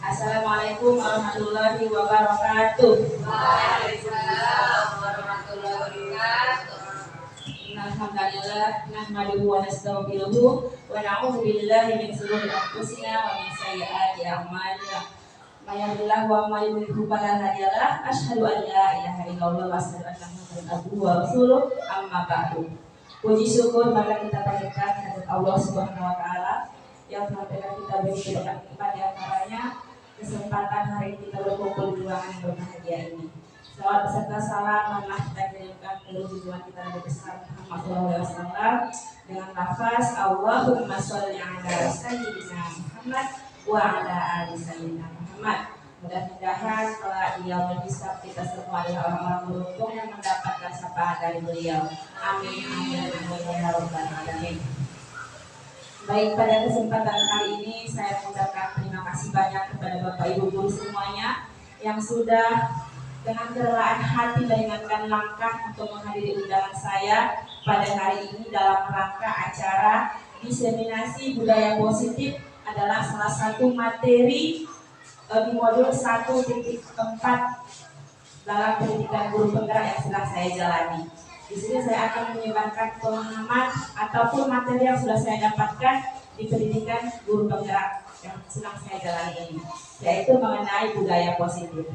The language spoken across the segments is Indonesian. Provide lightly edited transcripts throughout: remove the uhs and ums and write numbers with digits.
Assalamualaikum warahmatullahi wabarakatuh. Waalaikumsalam warahmatullahi wabarakatuh. Alhamdulillah nahmaduhu wa nastaghfiruhu wa na'udzu billahi min shururi anfusina wa min sayyiati a'malina. May yahdihillahu wa may yudlil fala hadiyalah. Asyhadu an la ilaha illallah wa asyhadu anna Muhammadan abduhu wa rasuluh. Amma ba'du. Puji syukur pada kita panjatkan kehadirat Allah Subhanahu wa taala yang telah berikan kita begitu banyak nikmat di antaranya kesempatan hari ini kita berkumpul di ruangan yang berbahagia ini. Salawat beserta salam marilah kita kirimkan ke junjungan kita Nabi besar Muhammad SAW dengan lafaz Allahumma sholli ala sayyidina Muhammad wa ala ali sayyidina Muhammad. Mudah-mudahan setelah beliau berhisab kita semua adalah orang-orang beruntung yang mendapatkan syafaat dari beliau. Amin amin amin ya rabbal alamin. Baik, pada kesempatan kali ini saya mengucapkan terima kasih banyak kepada Bapak Ibu guru semuanya yang sudah dengan kerelaan hati meringankan langkah untuk menghadiri undangan saya pada hari ini dalam rangka acara diseminasi budaya positif adalah salah satu materi di modul 1.4 dalam pendidikan guru penggerak yang sedang saya jalani. Di sini saya akan menyebarkan pemahaman ataupun materi yang sudah saya dapatkan di pendidikan guru penggerak yang sedang saya jalani ini, yaitu mengenai budaya positif.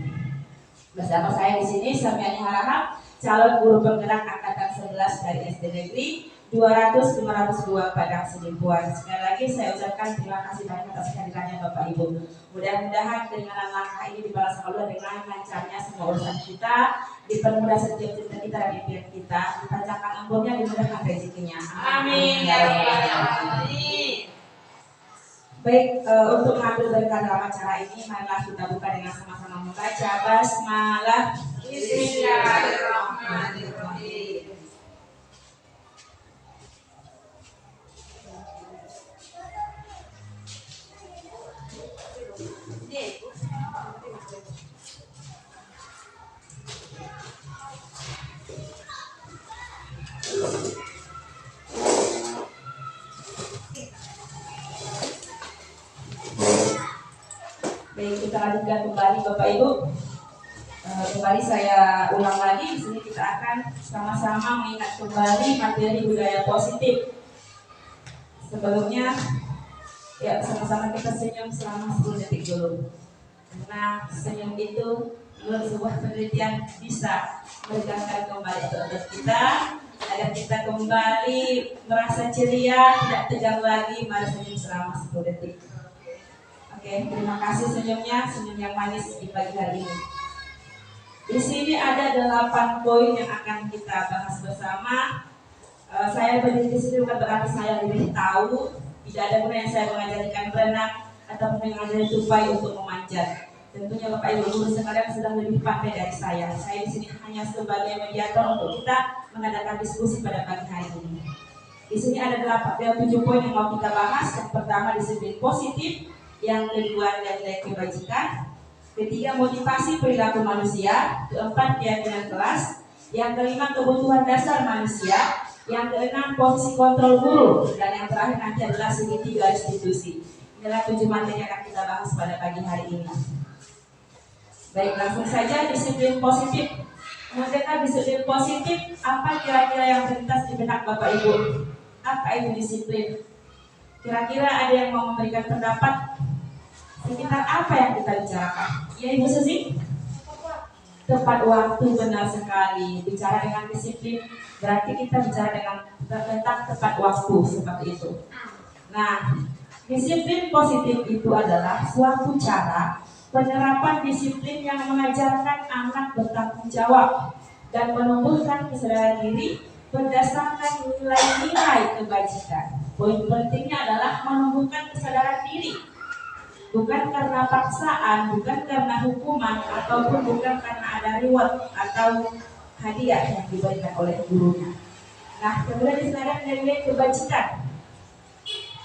Bersama saya di sini Samiani Harahap, calon guru penggerak angkatan 11 dari SD Negeri 200-502 Padang Sidimpuan. Sekali lagi saya ucapkan terima kasih banyak atas kehadirannya Bapak Ibu. Mudah-mudahan keringanan langkah ini dibalas Allah dengan lancarnya semua urusan kita, dipermudah setiap cerita kita dan impian kita, dipanjangkan umurnya, dimudahkan rezekinya. Amin ya rabbal alamin. Baik, untuk mengambil berkah dalam acara ini, marilah kita buka dengan sama-sama membaca basmalah. Bismillahirrahmanirrahim. Baik, kita lanjutkan kembali Bapak Ibu. Kembali saya ulang lagi, di sini kita akan sama-sama mengingat kembali materi budaya positif. Sebelumnya, ya sama-sama kita senyum selama 10 detik dulu. Karena senyum itu menurut sebuah penelitian bisa meregangkan kembali otot kita, agar kita kembali merasa ceria, tidak tegang lagi. Mari senyum selama 10 detik. Oke, terima kasih senyumnya, senyum yang manis di pagi hari ini. Di sini ada 8 poin yang akan kita bahas bersama. Saya berdiri di sini bukan berarti saya lebih tahu. Tidak ada guna yang saya mengajari ikan berenang atau mengajari tupai untuk memanjat. Tentunya Bapak Ibu guru sekalian sedang lebih pandai dari saya. Saya di sini hanya sebagai mediator untuk kita mengadakan diskusi pada pagi hari ini. Di sini ada 7 poin yang mau kita bahas. Yang pertama disiplin positif, yang kedua nilai kebajikan, ketiga motivasi perilaku manusia, keempat keyakinan kelas, yang kelima kebutuhan dasar manusia, yang keenam posisi kontrol guru, dan yang terakhir nanti adalah segitiga restitusi. Inilah 7 materi yang akan kita bahas pada pagi hari ini. Baik, langsung saja disiplin positif. Mengenai disiplin positif, apa kira-kira yang terlintas di benak Bapak Ibu? Apa itu disiplin? Kira-kira ada yang mau memberikan pendapat sekitar apa yang kita bicarakan? Ya Ibu Susi? Tepat waktu, benar sekali. Bicara dengan disiplin berarti kita bicara tentang tepat waktu, seperti itu. Nah, disiplin positif itu adalah suatu cara penerapan disiplin yang mengajarkan anak bertanggung jawab dan menumbuhkan kesadaran diri berdasarkan nilai-nilai kebajikan. Poin pentingnya adalah menumbuhkan kesadaran diri, bukan karena paksaan, bukan karena hukuman, ataupun bukan karena ada reward atau hadiah yang diberikan oleh gurunya. Nah, kemudian di sana ada nilai kebajikan.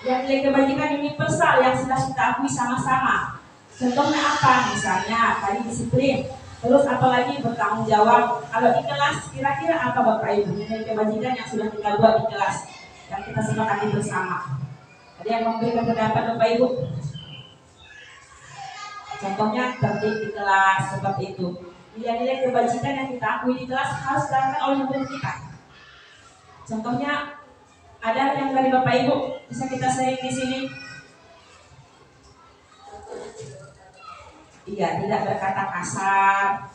Yang nilai kebajikan universal yang sudah kita akui sama-sama. Contohnya apa? Misalnya tadi disiplin, terus apalagi bertanggung jawab. Kalau di kelas, kira-kira apa Bapak Ibu nilai kebajikan yang sudah kita buat di kelas, yang kita sepakati bersama? Ada yang memberikan pendapat Bapak Ibu? Contohnya tertib di kelas seperti itu. Nilai-nilai kebajikan yang kita akui di kelas harus dilakukan oleh murid kita. Contohnya ada yang dari Bapak Ibu bisa kita sharing di sini. Iya, tidak berkata kasar.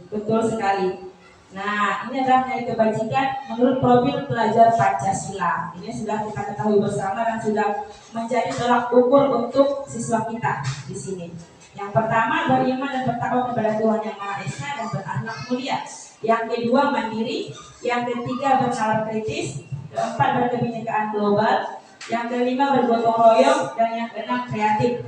Betul sekali. Nah, ini adalah nilai kebajikan menurut profil pelajar Pancasila. Ini sudah kita ketahui bersama dan sudah menjadi tolak ukur untuk siswa kita di sini. Yang pertama, beriman dan bertakwa kepada Tuhan Yang Maha Esa dan berakhlak mulia. Yang kedua, mandiri. Yang ketiga, bernalar kritis. Keempat, berkebinekaan global. Yang kelima, bergotong royong. Dan yang keenam, kreatif.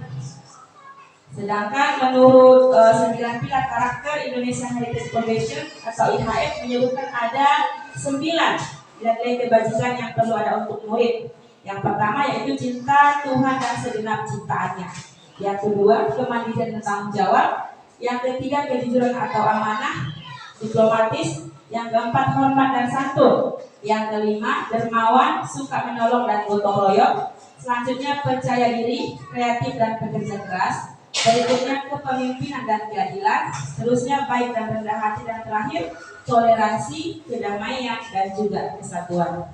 Sedangkan menurut 9 pilar karakter Indonesian Heritage Foundation atau IHF menyebutkan ada 9 nilai kebajikan yang perlu ada untuk murid. Yang pertama yaitu cinta Tuhan dan segenap ciptaannya. Yang kedua, kemandirian dan tanggung jawab. Yang ketiga, kejujuran atau amanah, diplomatis. Yang keempat, hormat dan santun. Yang kelima, dermawan, suka menolong dan gotong royong. Selanjutnya, percaya diri, kreatif dan bekerja keras. Berikutnya, kepemimpinan dan keadilan. Seterusnya, baik dan rendah hati. Dan terakhir, toleransi, kedamaian dan juga kesatuan.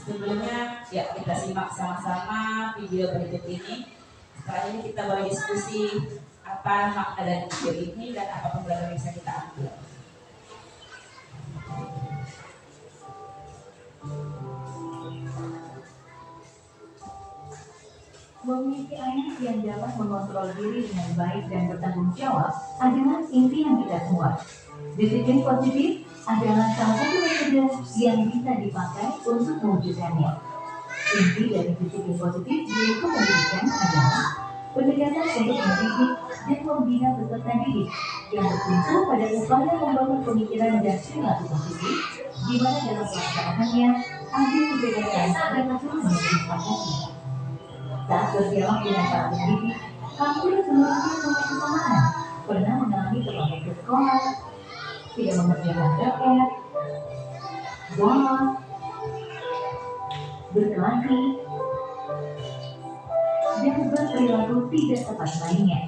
Sebelumnya ya kita simak sama-sama video berikut ini. Setelah ini kita boleh diskusi apa makna dari video ini dan apa pembelajaran yang bisa kita ambil. Memiliki anak yang dapat mengontrol diri dengan baik dan bertanggung jawab adalah impian kita semua. Disiplin positif adalah salah satu metode yang bisa dipakai untuk mewujudkannya. Inti dari disiplin positif yaitu pendidikan adalah pendekatan untuk mendidik dan membina peserta didik yang bertumpu pada upaya membangun pemikiran dan perilaku positif, di mana dalam pelaksanaannya ada kebebasan dan aturan yang disepakati. Saat berdialog dengan para pendidik, hampir seluruhnya punya kesamaan. Pernah mengalami terlambat ke sekolah, tidak mengerjakan PR, bolos, berkelahi, dan berperilaku tidak tepat lainnya.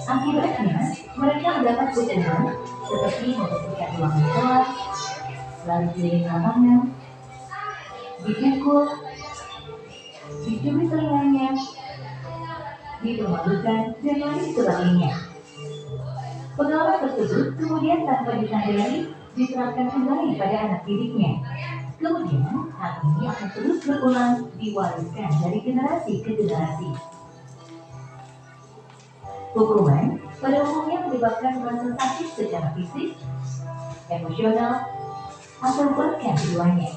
Akibatnya, mereka mendapat hukuman seperti membersihkan ruang kelas, lari keliling lapangan, dipukul, dicuri telinganya, dipermalukan, dan lain sebagainya. Pengalaman tersebut kemudian tanpa disadari diterapkan kembali pada anak didiknya. Kemudian hal ini akan terus berulang diwariskan dari generasi ke generasi. Hukuman pada umumnya menyebabkan rasa sakit secara fisik, emosional, atau bahkan keduanya.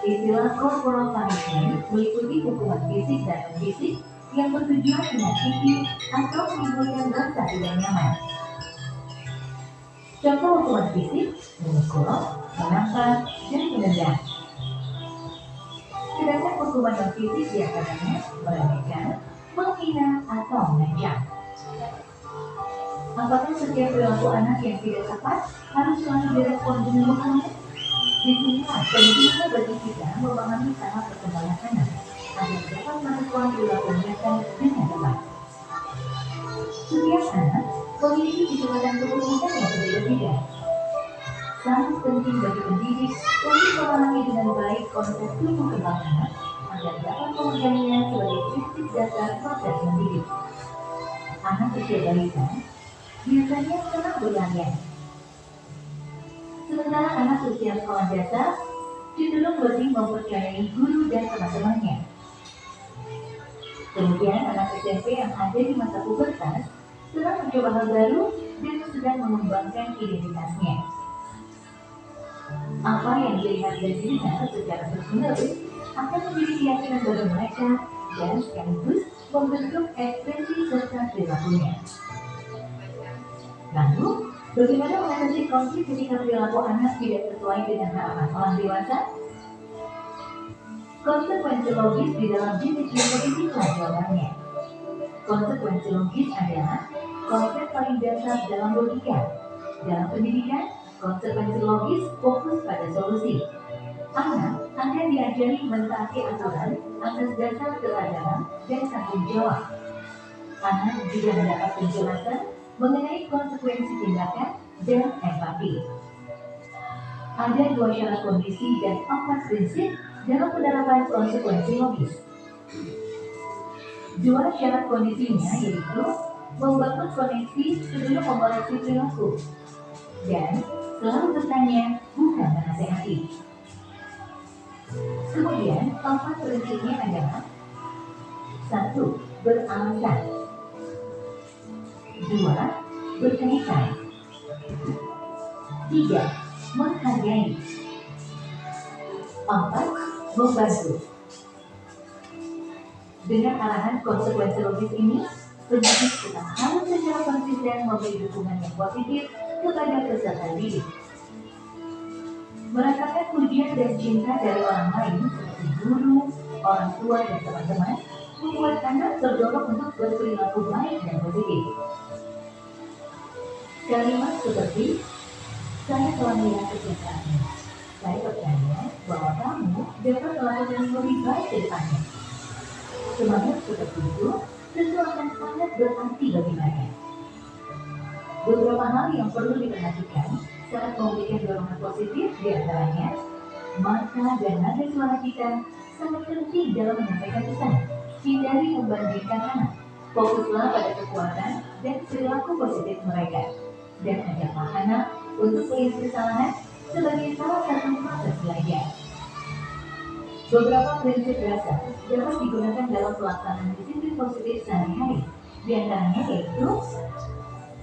Istilah corporal punishment meliputi hukuman fisik dan non-fisik yang bertujuan menyakiti atau menimbulkan rasa tidak nyaman. Contoh hukuman fisik, memukul, menampar, dan menendang. Sedangkan hukuman non-fisik diantaranya meremehkan, menghina, atau mengancam. Apakah setiap perilaku anak yang tidak tepat harus selalu direspon dengan hukuman? Disinilah pentingnya bagi kita memahami tahap perkembangan anak agar dapat merespon perilaku mereka dengan tepat. Setiap anak memiliki kecepatan pertumbuhan yang berbeda-beda. Sangat penting bagi pendidik untuk memahami dengan baik konsep tumbuh kembang anak agar dapat memegangnya sebagai prinsip dasar proses mendidik. Anak usia balita biasanya senang berlarian. Sementara anak usia sekolah dasar cenderung lebih mempercayai guru dan teman-temannya. Kemudian anak SMP yang ada di masa pubertas sedang mencoba hal baru dan sedang mengembangkan identitasnya. Apa yang dilihat dan didengar secara terus-menerus akan menjadi keyakinan baru mereka dan sekaligus membentuk ekspresi serta perilakunya. Lalu, bagaimana mengatasi konflik ketika perilaku anak tidak sesuai dengan harapan orang dewasa? Konsekuensi logis di dalam jenis positiflah jawabannya. Konsekuensi logis adalah konsep paling dasar dalam logika. Dalam pendidikan, konsekuensi logis fokus pada solusi. Anak akan diajari mentaati aturan atas dasar keteladanan dan tanggung jawab. Anak juga mendapat penjelasan mengenai konsekuensi tindakan dan empati. Ada 2 syarat kondisi dan 4 prinsip dalam penerapan konsekuensi logis. 2 syarat kondisinya yaitu membangun koneksi sebelum mengoreksi perilaku dan selalu bertanya, bukan menasehati. Kemudian 4 prinsipnya adalah 1. Beralasan. 2. Berkaitan. 3. Menghargai. 4. Membantu. Dengan arahan konsekuensi logis ini, pendidik tetap harus secara konsisten memberi dukungan yang positif kepada peserta didik. Merasakan pujian dan cinta dari orang lain seperti guru, orang tua, dan teman-teman membuat anak terdorong untuk berperilaku baik dan positif. Kalimat seperti, saya telah melihat kecintaanmu. Saya percaya bahwa kamu dapat melakukan yang lebih baik ke depannya. Semangat seperti itu tentu akan sangat berarti bagi mereka. Beberapa hal yang perlu diperhatikan saat memberikan dorongan positif diantaranya, mata dan nada suara kita sangat penting dalam menyampaikan pesan. Hindari membandingkan anak. Fokuslah pada kekuatan dan perilaku positif mereka. Dan ajaklah anak untuk melihat kesalahan sebagai salah satu proses belajar. Beberapa prinsip dasar dapat digunakan dalam pelaksanaan disiplin positif sehari-hari. Di antaranya yaitu,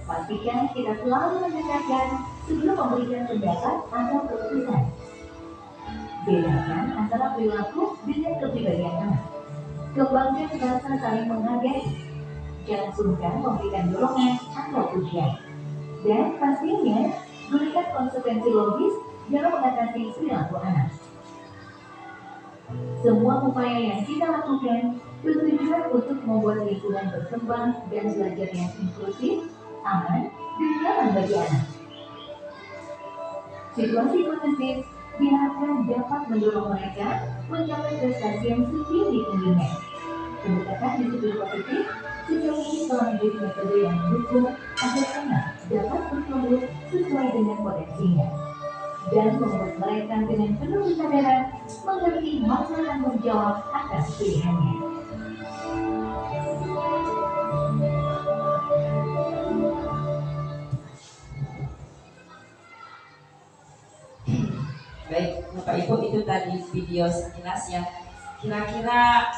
pastikan kita selalu mendengarkan sebelum memberikan pendapat atau keputusan. Bedakan antara perilaku dengan kepribadian anak. Kembangkan rasa saling menghargai. Jangan sungkan memberikan dorongan atau pujian. Dan pastinya, gunakan konsekuensi logis dalam mengatasi perilaku anak. Semua upaya yang kita lakukan bertujuan untuk membuat lingkungan berkembang dan belajar yang inklusif, aman, dan nyaman bagi anak. Situasi kondusif diharapkan dapat mendorong mereka mencapai prestasi yang setinggi-tingginya. Pendekatan disiplin positif sejauh ini telah menjadi metode yang mendukung agar anak dapat bertumbuh sesuai dengan potensinya dan membuat mereka dengan penuh kesadaran mengerti makna tanggung jawab atas pilihannya. Baik, Bapak Ibu, itu tadi video sekilas ya. Kira-kira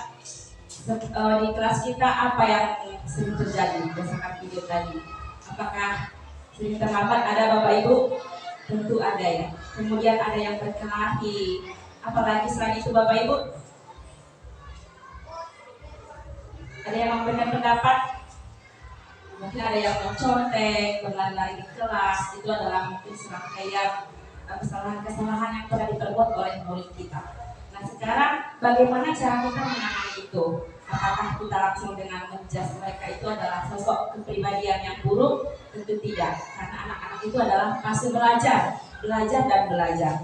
di kelas kita apa yang sering terjadi berdasarkan video tadi? Apakah sering terlambat? Ada Bapak Ibu? Tentu ada ya. Kemudian ada yang berkelahi. Apalagi selain itu Bapak Ibu? Ada yang memberikan pendapat? Mungkin ada yang mencontek, berlari-lari di kelas. Itu adalah mungkin serangkaian kesalahan-kesalahan yang telah diperbuat oleh murid kita. Nah sekarang bagaimana cara kita menangani itu? Apakah kita langsung dengan menjudge mereka itu adalah sosok kepribadian yang buruk? Tentu tidak, karena anak-anak itu adalah masih belajar dan belajar.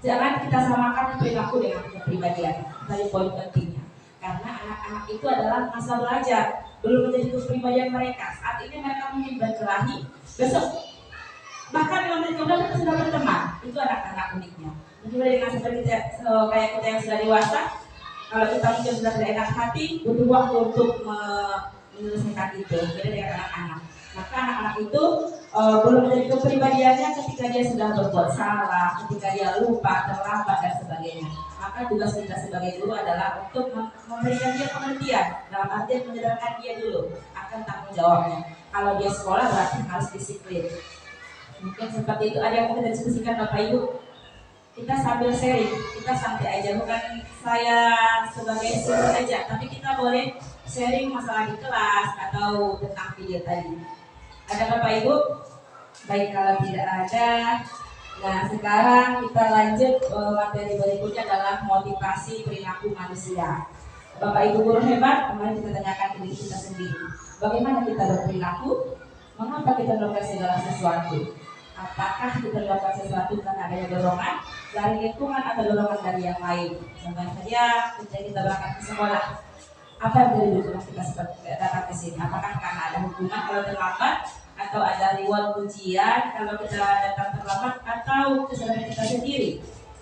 Jangan kita samakan perilaku dengan kepribadian, dari poin pentingnya. Karena anak-anak itu adalah masa belajar, belum menjadi kepribadian mereka. Saat ini mereka mungkin berkelahi, besok bahkan 5 menit kemudian kita sudah berteman. Itu anak-anak uniknya. Mungkin dengan seperti kayak kita yang sudah dewasa, kalau kita mungkin sudah tidak enak hati, butuh waktu untuk menyelesaikan itu. Beda dengan anak-anak. Maka anak-anak itu belum menjadi kepribadiannya ketika dia sudah berbuat salah, ketika dia lupa, terlambat dan sebagainya. Maka tugas kita sebagai guru adalah untuk memberikan dia pengertian, dalam artian menyadarkan dia dulu akan tanggung jawabnya. Kalau dia sekolah berarti harus disiplin. Mungkin seperti itu. Ada yang mau kita diskusikan Bapak Ibu? Kita sambil sharing, kita santai aja, bukan saya sebagai guru aja, tapi kita boleh sharing masalah di kelas atau tentang video tadi. Ada Bapak Ibu? Baik, kalau tidak ada, nah sekarang kita lanjut materi berikutnya adalah motivasi perilaku manusia. Bapak Ibu guru hebat, kemarin kita tanyakan ke diri kita sendiri, bagaimana kita berperilaku? Mengapa kita melakukan segala sesuatu? Apakah kita melakukan sesuatu karena adanya dorongan dari lingkungan atau dorongan dari yang lain. Contohnya saja ketika kita berangkat ke sekolah, apa yang menjadi dorongan kita datang ke sini? Apakah karena ada hukuman kalau terlambat, atau ada reward ujian kalau kita datang terlambat, atau kesadaran kita sendiri?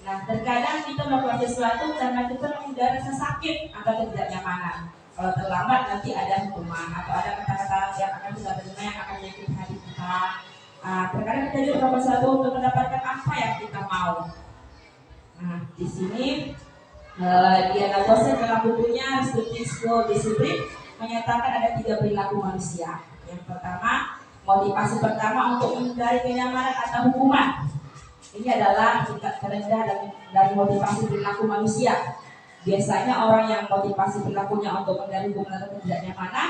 Nah, terkadang kita melakukan sesuatu karena kita menghindari rasa sakit atau ketidaknyamanan. Kalau terlambat nanti ada hukuman atau ada kata-kata yang akan kita terima yang akan menyakiti hati kita. Terkadang kita juga melakukan sesuatu untuk mendapatkan apa yang kita mau. Nah, di sini Diana Gosset dalam bukunya Studying School Discipline menyatakan ada 3 perilaku manusia. Yang pertama, motivasi pertama untuk menghindari kenyamanan atau hukuman. Ini adalah tingkat terendah dari motivasi perilaku manusia. Biasanya orang yang motivasi perilakunya untuk menghindari hukuman atau ketidaknyamanan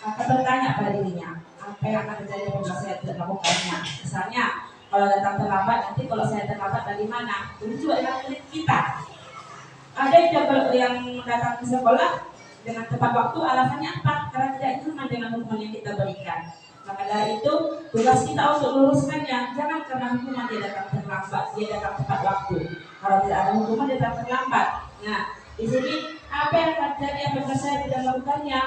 akan bertanya pada dirinya, apa yang akan terjadi apabila saya tidak melakukannya. Misalnya, kalau datang terlambat, nanti kalau saya terlambat dari mana? Ini juga dengan milik kita. Ada yang datang ke sekolah dengan tepat waktu, alasannya apa? Karena tidak nyaman dengan hukuman yang kita berikan. Maka dari itu, tugas kita untuk meluruskannya. Jangan karena hukuman dia datang terlambat, dia datang tepat waktu. Kalau tidak ada hukuman, dia datang terlambat. Nah, di sini apa yang terjadi apabila saya tidak melakukannya?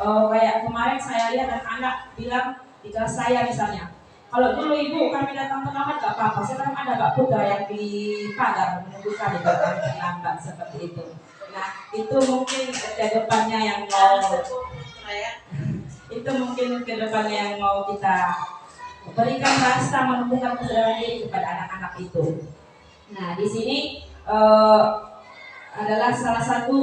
Kayak kemarin saya lihat anak bilang di kelas saya misalnya, kalau dulu ibu kami datang terlambat gak apa-apa, sekarang ada Pak Putra yang di pagar menunggu kami datang terlambat seperti itu. Nah, itu mungkin ke depannya yang mau itu mungkin ke depannya yang mau kita berikan rasa menumbuhkan kesadaran diri kepada anak-anak itu. Nah, di sini adalah salah satu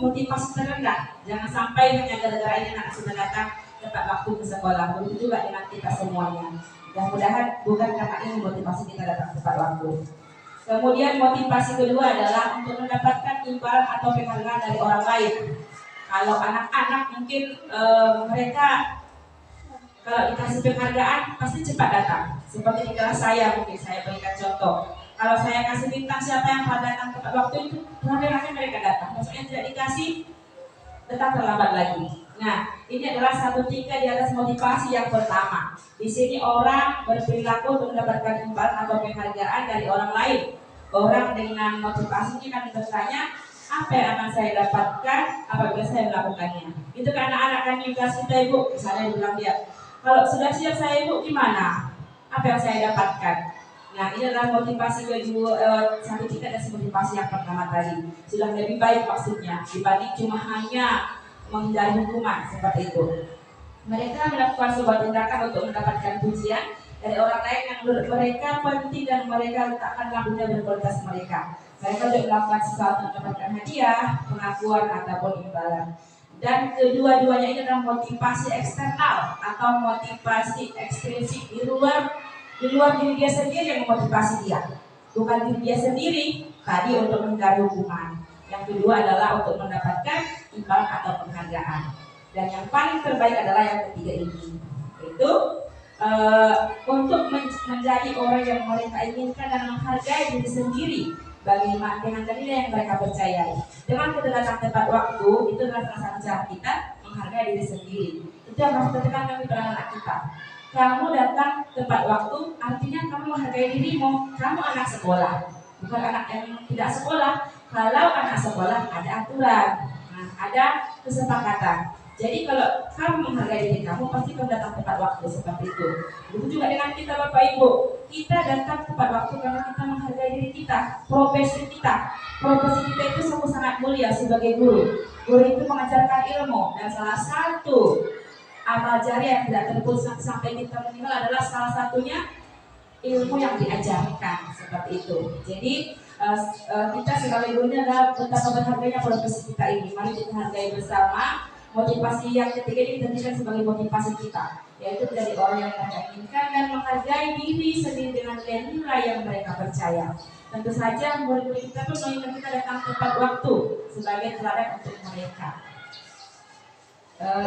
motivasi terendah. Jangan sampai hanya gara-gara ini anak sudah datang tepat waktu ke sekolah. Begitu juga dengan kita semuanya. Mudah-mudahan bukan karena ini motivasi kita datang tepat waktu. Kemudian motivasi kedua adalah untuk mendapatkan imbalan atau penghargaan dari orang lain. Kalau anak-anak mungkin mereka kalau dikasih penghargaan pasti cepat datang. Seperti di kelas saya, mungkin saya berikan contoh. Kalau saya kasih bintang siapa yang datang tepat waktu itu, rame-rame mereka datang. Maksudnya tidak dikasih, tetap terlambat lagi. Nah, ini adalah satu tingkat di atas motivasi yang pertama. Di sini orang berperilaku untuk mendapatkan imbalan atau penghargaan dari orang lain. Orang dengan motivasi ini kan bertanya, apa yang akan saya dapatkan apabila saya melakukannya? Itu karena anak kami kelas kita, ibu, misalnya bilang dia, kalau sudah siap saya ibu gimana? Apa yang saya dapatkan? Nah, ini adalah motivasi kedua, satu tingkat dan motivasi yang pertama tadi. Sudah lebih baik maksudnya dibanding cuma hanya menghindari hukuman seperti itu. Mereka melakukan sebuah tindakan untuk mendapatkan pujian dari orang lain yang menurut mereka penting dan mereka letakkan dalam dunia berkualitas mereka. Mereka juga melakukan sesuatu untuk mendapatkan hadiah, pengakuan ataupun imbalan. Dan kedua-duanya ini adalah motivasi eksternal atau motivasi ekstrinsik di luar diri dia sendiri yang memotivasi dia, bukan diri dia sendiri tadi untuk menghindari hukuman. Yang kedua adalah untuk mendapatkan imbalan atau penghargaan. Dan yang paling terbaik adalah yang ketiga ini, yaitu untuk menjadi orang yang mereka inginkan dan menghargai diri sendiri dengan nilai yang mereka percayai. Dengan kita datang tepat waktu, itu adalah salah satu cara kita menghargai diri sendiri. Itu yang harus kita tekankan kepada anak kita. Kamu datang tepat waktu, artinya kamu menghargai dirimu. Kamu anak sekolah, bukan anak yang tidak sekolah. Kalau anak sekolah ada aturan, ada kesepakatan. Jadi kalau kamu menghargai diri kamu, pasti kamu datang tepat waktu seperti itu. Begitu juga dengan kita Bapak Ibu. Kita datang tepat waktu karena kita menghargai diri kita, profesi kita. Profesi kita itu sungguh sangat mulia sebagai guru. Guru itu mengajarkan ilmu, dan salah satu amal jariah yang tidak terputus sampai kita meninggal adalah salah satunya ilmu yang diajarkan seperti itu. Jadi kita sebagai gurunya adalah betapa berharganya profesi kita ini. Mari kita hargai bersama. Motivasi yang ketiga ini dijadikan sebagai motivasi kita, yaitu menjadi orang yang mereka inginkan dan menghargai diri sendiri dengan nilai yang mereka percaya. Tentu saja murid-murid kita pun menginginkan kita datang tepat waktu sebagai teladan untuk mereka.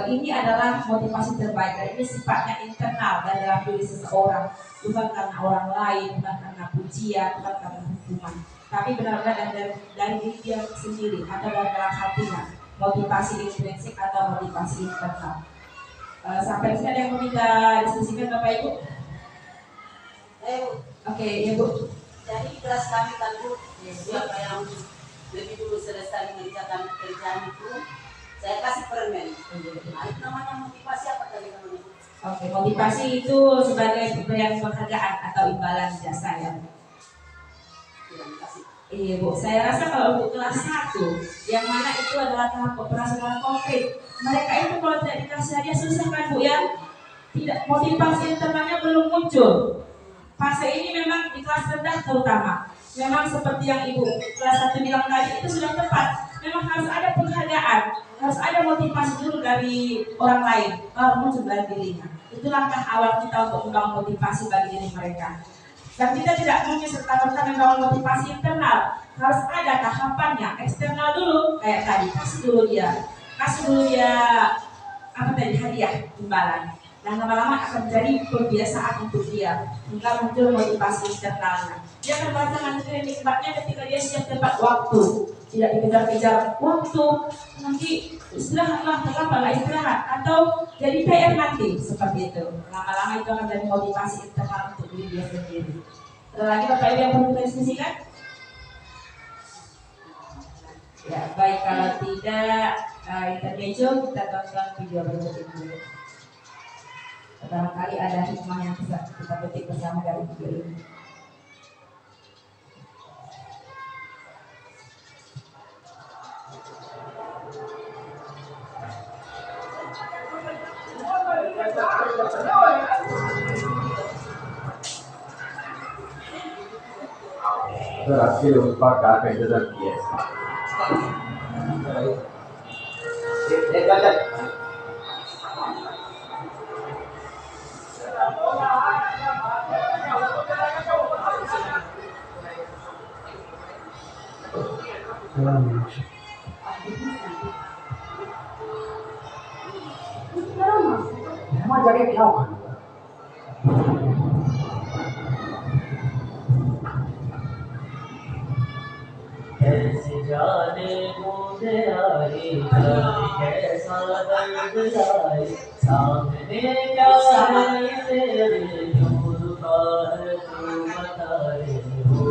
Ini adalah motivasi terbaik, dan ini sifatnya internal dan dalam diri seseorang, bukan karena orang lain, bukan karena pujian, bukan karena hukuman, tapi benar-benar dari diri dia sendiri atau dari dalam hatinya. Motivasi intrinsik atau motivasi internal. Sampai sini ada yang mau kita diskusikan Bapak Ibu? Ayo. Oke, Ibu. Jadi kelas kami kan Bu, siapa yang lebih dulu selesai mengerjakan pekerjaan itu, saya kasih permen. Nah, itu namanya motivasi apa tadi namanya? Oke, motivasi itu sebagai pemberian penghargaan atau imbalan jasa ya. Iya Bu, saya rasa kalau untuk kelas 1 yang mana itu adalah tahap operasional konkret, mereka itu kalau tidak dikasih hadiah susah kan Bu ya? Tidak, motivasi internalnya belum muncul. Fase ini memang di kelas rendah terutama. Memang seperti yang Ibu kelas 1 bilang tadi itu sudah tepat. Memang harus ada penghargaan, harus ada motivasi dulu dari orang lain baru muncul dari dirinya. Itu langkah awal kita untuk membangun motivasi bagi diri mereka. Dan kita tidak mungkin serta-merta membangun motivasi internal, harus ada tahapannya. Eksternal dulu, kayak tadi kasih dulu dia apa tadi, hadiah, imbalan. Dan lama-lama akan menjadi kebiasaan untuk dia hingga muncul motivasi internalnya. Dia akan merasakan nikmatnya ketika dia siap tepat waktu, tidak dikejar-kejar waktu. Nanti istirahatlah, kenapa istirahat, atau jadi PR nanti seperti itu. Lama-lama itu akan menjadi motivasi internal untuk diri dia sendiri. Ada lagi Bapak Ibu yang perlu kita diskusikan? Ya, baik, kalau tidak intermezzo, kita tonton video berikut ini dulu. Barangkali ada hikmah yang bisa kita petik bersama dari video ini. Berhasil lupa itu dan biasa. Emang jadi tahu kan? कैसे जाने मुझे आई कैसा दर्द आए सामने क्या है तेरे नूर का है तू बता रे हो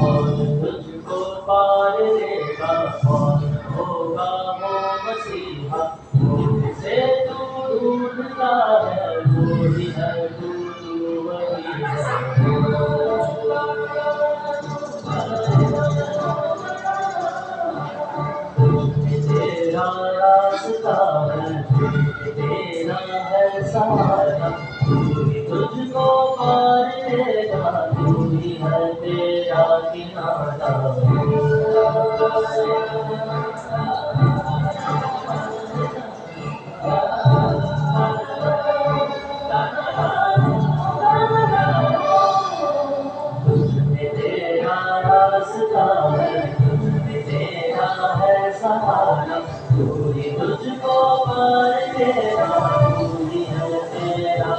और तुझको पार देगा और होगा वो मसीहा से तू ढूंढता है वो ही है तू वही है तेरा रास्ता है तेरा है सहारा तू ही तुझको पार देगा तू ही है तेरा किनारा तेरा रास्ता है तेरा है सहारा तू ही तुझको पार देगा तू ही है तेरा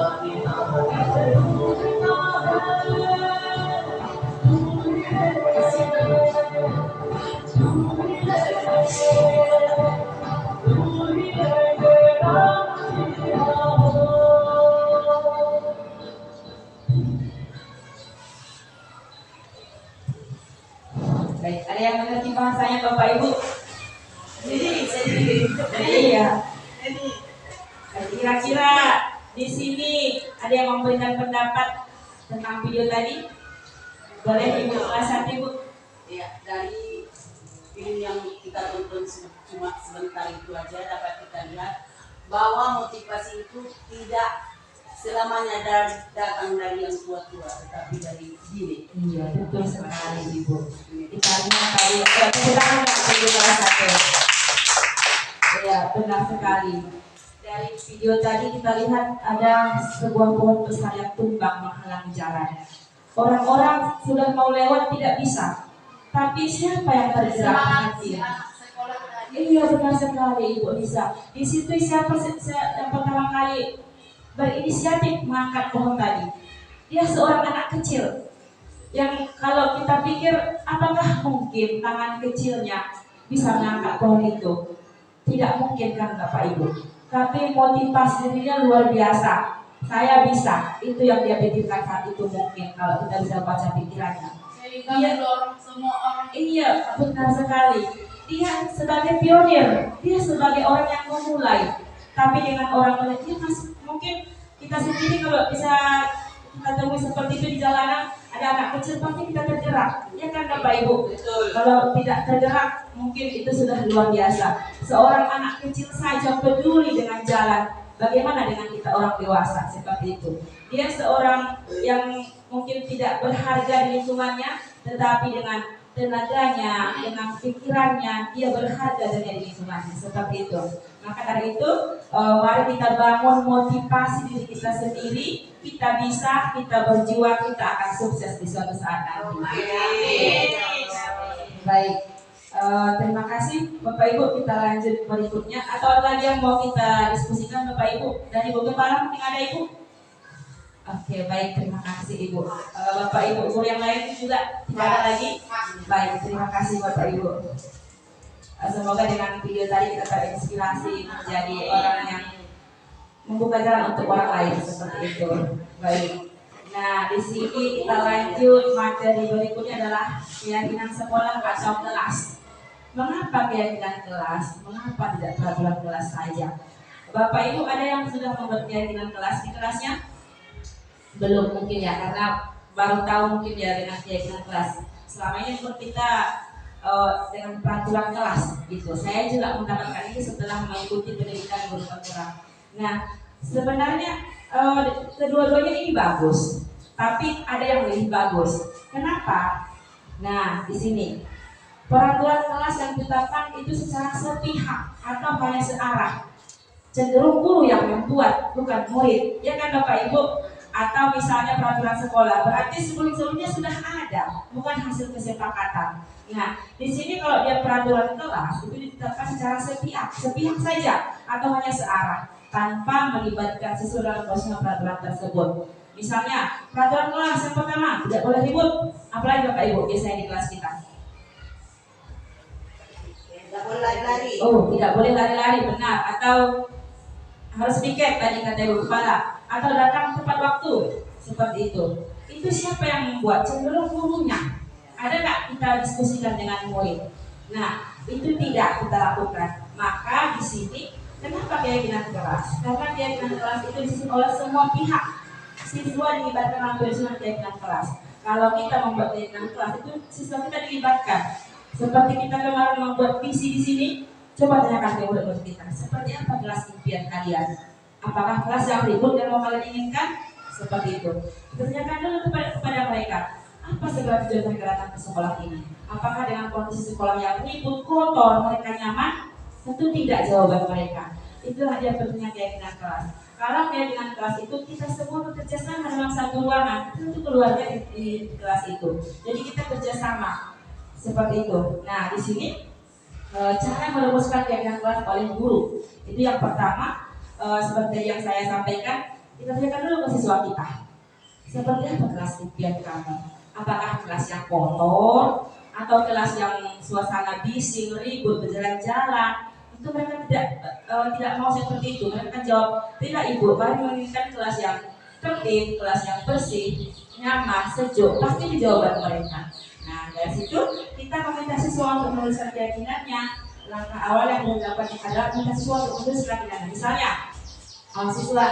Baik, ada yang mengerti bahasanya Bapak Ibu? Iya. Kira-kira di sini ada yang memberikan pendapat tentang video tadi? Boleh Ibu kelas 1 Ibu? Ya, dari film yang kita tonton cuma sebentar itu aja dapat kita lihat bahwa motivasi itu tidak selamanya datang dari yang tua-tua, tetapi dari diri. Iya, betul sekali Ibu. Kita lihat tadi, kebetulan video kelas 1. Iya, benar sekali. Dari video tadi kita lihat ada sebuah pohon besar yang tumbang menghalangi jalan. Orang-orang sudah mau lewat tidak bisa. Tapi siapa yang tergerak hati? Iya, benar sekali Ibu Lisa. Di situ siapa yang pertama kali berinisiatif mengangkat pohon tadi? Dia seorang anak kecil. Yang kalau kita pikir apakah mungkin tangan kecilnya bisa mengangkat pohon itu? Tidak mungkin kan Bapak Ibu. Tapi motivasi dirinya luar biasa. Saya bisa. Itu yang dia pikirkan saat itu mungkin kalau kita bisa baca pikirannya. Dia mendorong semua orang. Iya, benar sekali. Dia sebagai pionir, dia sebagai orang yang memulai. Tapi dengan orang lain, dia masih mungkin kita sendiri kalau bisa kita temui seperti itu di jalanan, ada anak kecil pasti kita tergerak. Ya kan Bapak Ibu? Betul. Kalau tidak tergerak, mungkin itu sudah luar biasa. Seorang anak kecil saja peduli dengan jalan. Bagaimana dengan kita orang dewasa seperti itu? Dia seorang yang mungkin tidak berharga di lingkungannya, tetapi dengan tenaganya, dengan pikirannya, dia berharga dengan lingkungannya seperti itu. Maka dari itu, mari kita bangun motivasi diri kita sendiri. Kita bisa, kita berjuang, kita akan sukses di suatu saat nanti. Baik. Terima kasih Bapak Ibu, kita lanjut berikutnya. Atau ada lagi yang mau kita diskusikan Bapak Ibu? Dari Ibu Kepala mungkin ada Ibu? Oke, baik, terima kasih Ibu. Bapak Ibu guru yang lain juga tidak ada lagi? Baik, terima kasih Bapak Ibu. Semoga dengan video tadi kita terinspirasi menjadi orang yang membuka jalan untuk orang lain seperti itu. Baik. Nah, di sini kita lanjut materi berikutnya adalah keyakinan sekolah atau kelas. Mengapa keyakinan kelas? Mengapa tidak peraturan kelas saja? Bapak Ibu ada yang sudah membuat keyakinan kelas di kelasnya? Belum mungkin ya, karena baru tahu mungkin ya dengan keyakinan kelas. Selama ini pun kita dengan peraturan kelas gitu. Saya juga mendapatkan ini setelah mengikuti pendidikan guru peraturan. Nah, sebenarnya kedua-duanya ini bagus, tapi ada yang lebih bagus. Kenapa? Nah, di sini peraturan kelas yang ditetapkan itu secara sepihak atau hanya searah. Cenderung guru yang membuat, bukan murid. Ya kan Bapak Ibu? Atau misalnya peraturan sekolah, berarti sebelum-sebelumnya sudah ada, bukan hasil kesepakatan. Nah, di sini kalau dia peraturan kelas itu ditetapkan secara sepihak saja atau hanya searah, tanpa melibatkan sesuai dalam proses peraturan tersebut. Misalnya, peraturan kelas yang pertama tidak boleh ribut, apalagi Bapak Ibu biasanya di kelas kita. Tidak boleh lari-lari. Oh, tidak boleh lari-lari, benar. Atau harus piket tadi kata Ibu Kepala, atau datang tepat waktu, seperti itu. Itu siapa yang membuat? Cenderung gurunya. Ada nggak kita diskusikan dengan murid? Nah, itu tidak kita lakukan. Maka di sini kenapa keyakinan kelas? Karena keyakinan kelas itu disusun oleh semua pihak. Siswa dilibatkan dalam penyusunan keyakinan kelas. Kalau kita membuat keyakinan kelas itu siswa kita dilibatkan. Seperti kita kemarin membuat visi di sini. Coba tanyakan ke murid-murid kita, seperti apa kelas impian kalian? Apakah kelas yang ribut yang mau kalian inginkan? Seperti itu. Tanyakan dulu kepada mereka, apa sebenarnya tujuan mereka datang ke sekolah ini? Apakah dengan kondisi sekolah yang ribut, kotor, mereka nyaman? Tentu tidak jawaban mereka. Itulah dia pentingnya keyakinan kelas. Kalau keyakinan kelas itu kita semua bekerja sama dalam satu ruangan, tentu keluarga di kelas itu. Jadi kita kerjasama seperti itu. Nah, di sini cara merumuskan keyakinan kelas oleh guru itu yang pertama, seperti yang saya sampaikan, kita tanyakan dulu ke siswa kita, seperti apa kelas impian kamu? Apakah kelas yang kotor atau kelas yang suasana bising, ribut, berjalan-jalan? Itu mereka tidak mau seperti itu. Mereka jawab, tidak Ibu, kami menginginkan kelas yang tertib, kelas yang bersih, nyaman, sejuk. Pasti jawaban mereka. Nah, dari situ kita meminta siswa untuk menuliskan keyakinannya. Langkah awal yang dilakukan adalah meminta siswa untuk menulis keyakinannya. Misalnya, siswa,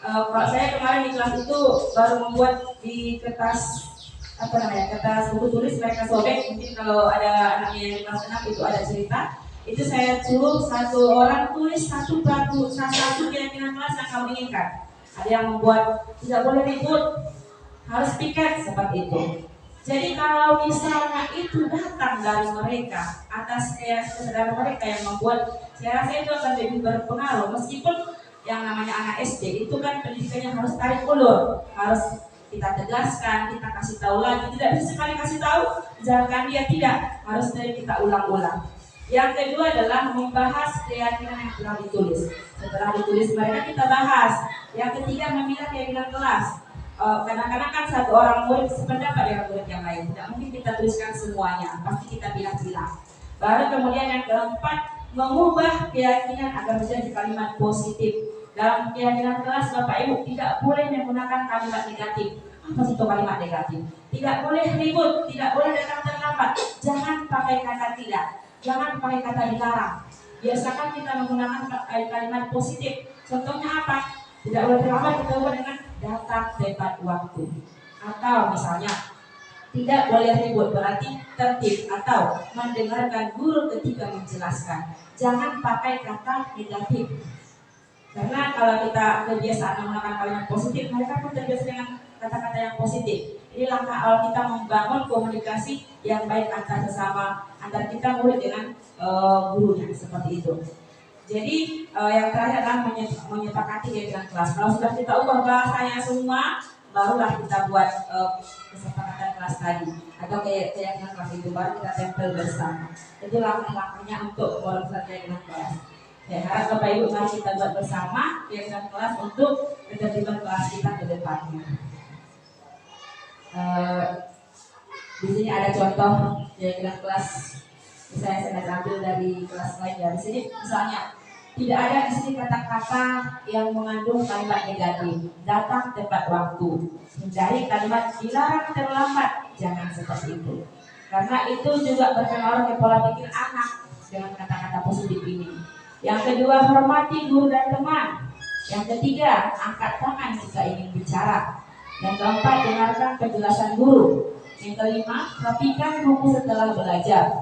kalau saya kemarin di kelas itu baru membuat di kertas kertas buku tulis mereka sobek. Mungkin kalau ada anaknya yang kelas 6 itu ada cerita. Itu saya suruh satu orang tulis satu keyakinan kelas yang kamu inginkan. Ada yang membuat tidak boleh ribut, harus piket seperti itu. Jadi kalau misalnya itu datang dari mereka, atas kesadaran mereka yang membuat, saya rasa itu akan lebih berpengaruh. Meskipun yang namanya anak SD itu kan pendidikannya harus tarik ulur, harus kita tegaskan, kita kasih tahu lagi. Tidak bisa sekali kasih tahu, jangan dia tidak, harus dari kita ulang-ulang. Yang kedua adalah membahas keyakinan yang telah ditulis. Setelah ditulis mereka kita bahas. Yang ketiga memilah keyakinan kelas. Kadang-kadang kan satu orang murid sependapat dengan murid yang lain. Tidak mungkin kita tuliskan semuanya, pasti kita pilih-pilih. Baru kemudian yang keempat, mengubah keyakinan agar menjadi kalimat positif. Dalam keyakinan kelas Bapak Ibu tidak boleh menggunakan kalimat negatif. Apa sih itu kalimat negatif? Tidak boleh ribut, tidak boleh datang terlambat. Jangan pakai kata tidak, jangan pakai kata dilarang. Biasakan kita menggunakan kalimat positif. Contohnya apa? Tidak boleh terlambat, kita ubah dengan datang tepat waktu. Atau misalnya tidak boleh ribut, berarti tertib atau mendengarkan guru ketika menjelaskan. Jangan pakai kata negatif. Karena kalau kita kebiasaan menggunakan kalimat positif, mereka pun terbiasa dengan kata-kata yang positif. Ini langkah awal kita membangun komunikasi yang baik antar sesama, antar kita murid dengan gurunya, seperti itu. Jadi yang terakhir adalah menyepakati keyakinan kelas. Kalau sudah kita ubah bahasanya semua, barulah kita buat kesepakatan kelas tadi atau keyakinan kelas itu, baru kita tempel bersama. Itu langkah-langkahnya untuk merumuskan keyakinan kelas. Ya, harap Bapak Ibu mari kita buat bersama keyakinan kelas untuk ketertiban kelas kita ke depannya. Di sini ada contoh keyakinan kelas. Misalnya saya ambil dari kelas lain ya. Di sini misalnya tidak ada di sini kata-kata yang mengandung kalimat negatif. Datang tepat waktu. Hindari kalimat dilarang terlambat. Jangan seperti itu. Karena itu juga berpengaruh ke pola pikir anak dengan kata-kata positif ini. Yang kedua, hormati guru dan teman. Yang ketiga, angkat tangan jika ingin bicara. Yang keempat, dengarkan penjelasan guru. Yang kelima, rapikan buku setelah belajar.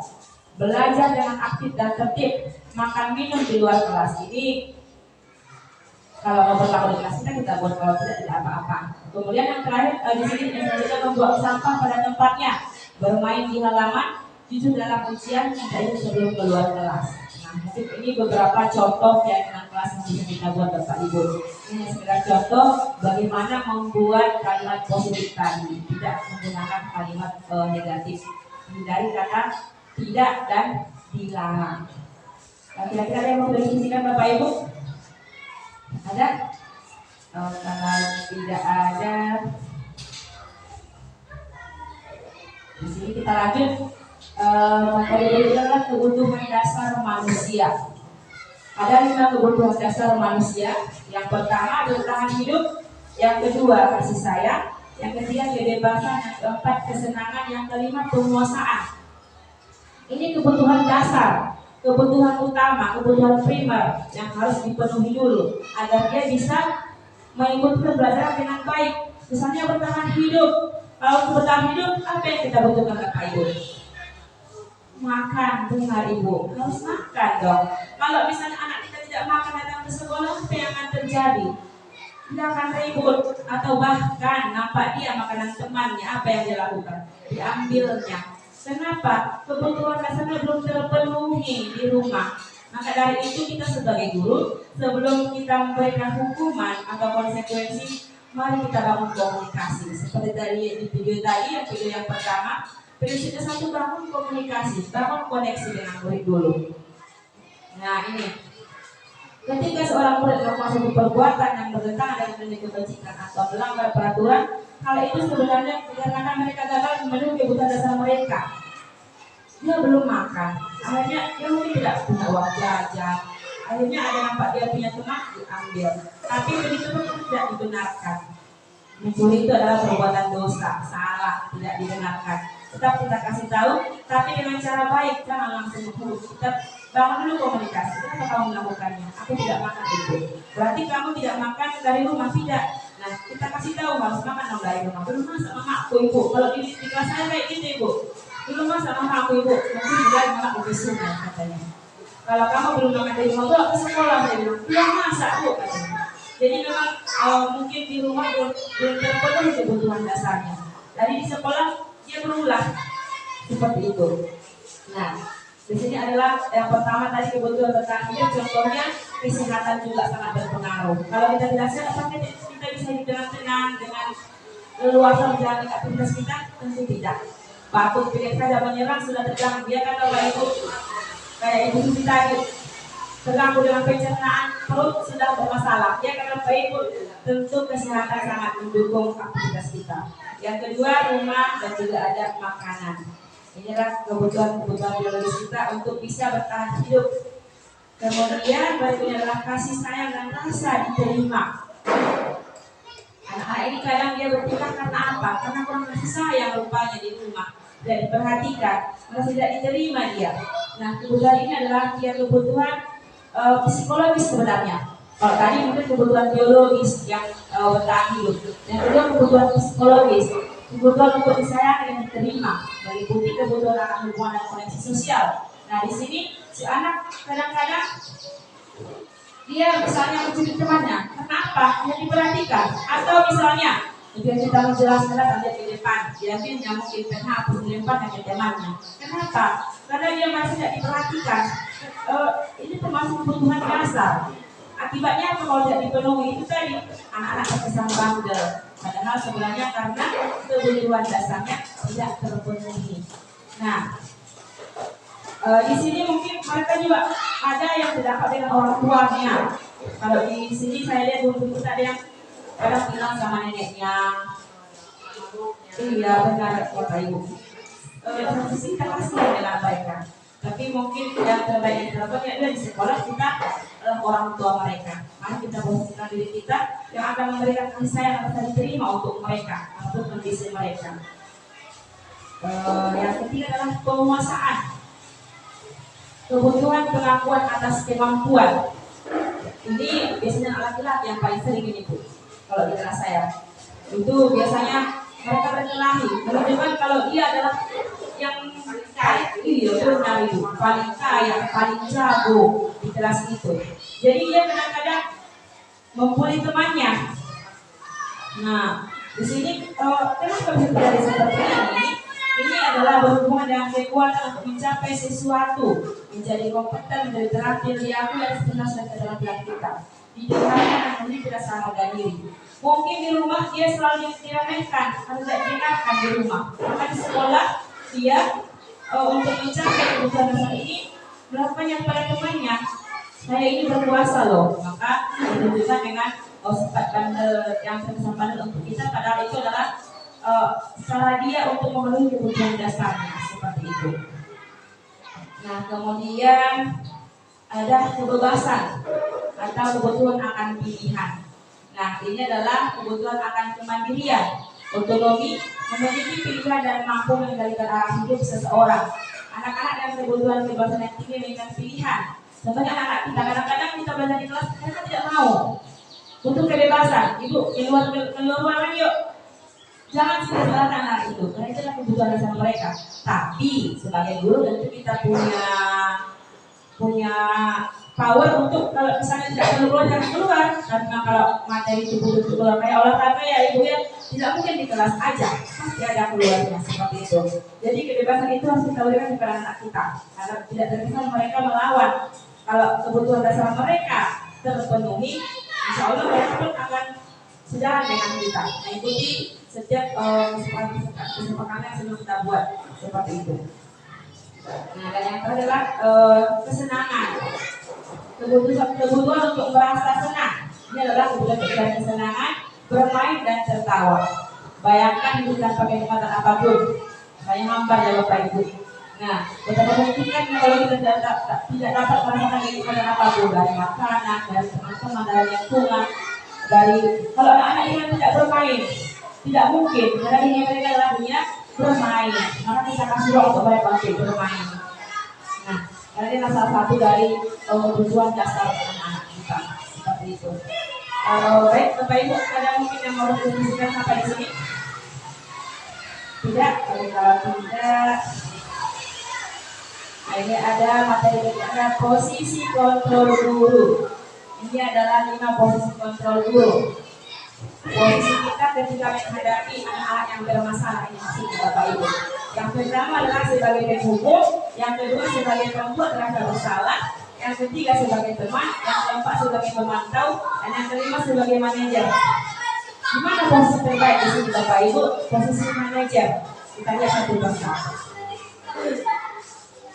Belajar dengan aktif dan tertib. Makan minum di luar kelas. Ini kalau mau berlaku di kelas kita buat, kalau tidak apa-apa. Kemudian yang terakhir di sini kita membuang sampah pada tempatnya. Bermain di halaman, jujur dalam ujian, tidak itu sebelum keluar kelas. Mungkin ini beberapa contoh keyakinan kelas yang bisa kita buat Bapak Ibu. Ini sekedar contoh bagaimana membuat kalimat positif tadi, tidak menggunakan kalimat negatif. Hindari kata tidak dan dilarang. Nah, kira-kira ada yang mau berdiskusikan Bapak Ibu? Ada? Kalau tidak ada, di sini kita lanjut. Materi ini adalah kebutuhan dasar manusia. Ada 5 kebutuhan dasar manusia. Yang pertama bertahan hidup, yang kedua kasih sayang, yang ketiga kebebasan, yang keempat kesenangan, yang kelima penguasaan. Ini kebutuhan dasar, kebutuhan utama, kebutuhan primer yang harus dipenuhi dulu agar dia bisa mengikuti pembelajaran dengan baik. Misalnya bertahan hidup. Kalau bertahan hidup, apa yang kita butuhkan Bapak Ibu? Makan, dengar Ibu, harus makan dong. Kalau misalnya anak kita tidak makan datang ke sekolah, apa yang akan terjadi? Dia akan ribut atau bahkan nampak dia makanan temannya, apa yang dia lakukan? Diambilnya. Kenapa? Kebutuhan dasarnya belum terpenuhi di rumah. Maka dari itu kita sebagai guru, sebelum kita memberikan hukuman atau konsekuensi, mari kita bangun komunikasi. Seperti tadi di video tadi, video yang pertama, prinsipnya satu, bangun komunikasi, bangun koneksi dengan murid dulu. Nah ini, ketika seorang murid melakukan suatu perbuatan yang bertentangan dengan nilai kebajikan atau melanggar peraturan, hal itu sebenarnya dikarenakan mereka gagal memenuhi kebutuhan dasar mereka. Dia belum makan, akhirnya dia mungkin tidak punya uang jajan. Akhirnya ada nampak dia punya teman, diambil. Tapi begitu pun tidak dibenarkan. Mencuri itu adalah perbuatan dosa, salah, tidak dibenarkan. Tetap kita kasih tahu, tapi dengan cara baik, jangan langsung menghubung. Kita bangun dulu komunikasi. Kenapa kamu melakukannya? Aku tidak makan itu. Berarti kamu tidak makan dari rumah, tidak. Nah, kita kasih tahu harus makan dong dari rumah. Belum masak mama aku Ibu. Kalau di kelas saya kayak gitu Ibu. Belum masak mama aku Ibu. Mungkin juga mama aku ke sungai katanya. Kalau kamu belum makan dari rumah, bawa ke sekolah saya bilang. Belum masak Bu katanya. Jadi memang mungkin di rumah belum terpenuhi kebutuhan dasarnya. Tadi di sekolah dia berulah seperti itu. Nah, di sini adalah yang pertama tadi kebutuhan bertahan hidup. Contohnya kesehatan juga sangat berpengaruh. Kalau kita tidak sehat, apakah kita bisa hidup dengan tenang, dengan leluasa menjalani aktivitas kita? Tentu tidak. Batuk pilih saja menyerang sudah terganggu. Dia kata Bapak Ibu, kayak Ibu Susi tadi, terganggu dengan pencernaan, perut sudah bermasalah. Dia kata Bapak Ibu, tentu kesehatan sangat mendukung aktivitas kita. Yang kedua, rumah dan juga ada makanan. Inilah kebutuhan biologis kita untuk bisa bertahan hidup. Kemudian berikutnya adalah kasih sayang dan rasa diterima. Anak-anak ini kadang dia bertingkah karena apa? Karena kurang kasih sayang rupanya di rumah, tidak diperhatikan, merasa tidak diterima dia. Nah, kebutuhan ini adalah dia kebutuhan psikologis sebenarnya. Kalau tadi mungkin kebutuhan biologis yang bertahan hidup. Yang kedua kebutuhan psikologis, kebutuhan untuk disayangi dan diterima, meliputi kebutuhan akan hubungan dan koneksi sosial. Nah, di sini si anak kadang-kadang dia misalnya mencuri temannya, kenapa? Dia diperhatikan. Atau misalnya dia kita menjelaskan dia ke depan, diambilnya mungkin penghapus dilemparnya ke temannya. Kenapa? Karena dia masih tidak diperhatikan. Ini termasuk kebutuhan dasar. Akibatnya apa kalau tidak dipenuhi? Itu tadi anak-anak terkesan bandel. Padahal sebenarnya karena kebutuhan dasarnya tidak terpenuhi. Nah, di sini mungkin mereka juga ada yang tidak dapat dengan orang tuanya. Kalau di sini saya lihat dulu kita ada yang kadang bilang sama neneknya, iya benar Bapak Ibu. Satu sisi kita kasihan dengan mereka, tapi mungkin yang terbaik yang dilakukan ya di sekolah kita orang tua mereka. Mari kita posisikan diri kita yang akan memberikan kasih sayang yang bisa diterima untuk mereka, untuk kondisi mereka. Yang ketiga adalah penguasaan. Kebutuhan pengakuan atas kemampuan. Ini biasanya laki-laki yang paling sering ini Bu. Kalau di kelas saya itu biasanya mereka berkelahi menunjukkan kalau dia adalah yang benar itu paling kaya, paling jago di kelas itu. Jadi dia kadang-kadang membuli temannya. Nah, di sini kenapa bisa terjadi seperti ini? Ini adalah berhubungan dengan kekuatan untuk mencapai sesuatu, menjadi kompeten, menjadi terampil di aku dan sebenarnya keterampilan kita. Di dalamnya ini tidak sama diri. Mungkin di rumah dia selalu diremehkan, atau tidak didengarkan di rumah. Maka di sekolah dia untuk mencapai kebutuhan dasar ini melakukannya kepada temannya. Saya ini berkuasa loh, maka ditunjukkan dengan sifat bandel yang terkesan bandel untuk kita. Padahal itu adalah cara dia untuk memenuhi kebutuhan dasarnya seperti itu. Nah, kemudian ada kebebasan atau kebutuhan akan pilihan. Nah, ini adalah kebutuhan akan kemandirian, otonomi, memiliki pilihan dan mampu mengendalikan arah hidup seseorang. Anak-anak yang kebutuhan kebebasan yang tinggi menginginkan pilihan. Contohnya anak-anak kita kadang-kadang kita belajar di kelas mereka tidak mau, butuh kebebasan. Ibu keluar ruangan yuk. Jangan salahkan anak itu, karena itu adalah kebutuhan dasar mereka. Tapi sebagai guru tentu kita punya power untuk kalau misalnya tidak keluar jangan keluar. Karena kalau materi itu butuh keluar kayak olahraga ya Ibu ya, tidak mungkin di kelas aja, pasti ada keluarnya seperti itu. Jadi kebebasan itu harus kita berikan kepada anak kita, agar tidak terkesan mereka melawan. Kalau kebutuhan dasar mereka terpenuhi, insya Allah mereka pun akan sejalan dengan kita, mengikuti setiap kesepakatan yang sudah kita buat seperti itu. Nah, dan yang terakhir adalah kesenangan. Kebutuhan untuk merasa senang. Ini adalah kebutuhan kesenangan, bermain dan tertawa. Bayangkan hidup tanpa kenikmatan apapun, kayak hambar ya Bapak Ibu. Nah, betapa membuktikan kalau kita tidak dapat merasakan kenikmatan apapun dari makanan, dari teman-teman, dari lingkungan, dari kalau anak-anak yang tidak bermain, tidak mungkin. Karena ini mereka adalah dunia bermain. Maka kita kasih ruang untuk mereka untuk bermain. Nah, karena ini salah satu dari kebutuhan dasar anak-anak kita seperti itu. Baik, Bapak Ibu, ada mungkin yang mau didiskusikan sampai di sini? Tidak, kalau tidak, nah ini ada materi ada posisi kontrol guru. Ini adalah 5 posisi kontrol guru. Posisi kita ketika menghadapi anak-anak yang bermasalah ini maksudnya Bapak Ibu. Yang pertama adalah sebagai penghubung, yang kedua sebagai pembuat rasa bersalah, yang ketiga sebagai teman, yang keempat sebagai pemantau, dan yang kelima sebagai manajer. Gimana posisi terbaik di sini Bapak Ibu? Posisi manajer. Kita lihat satu persatu.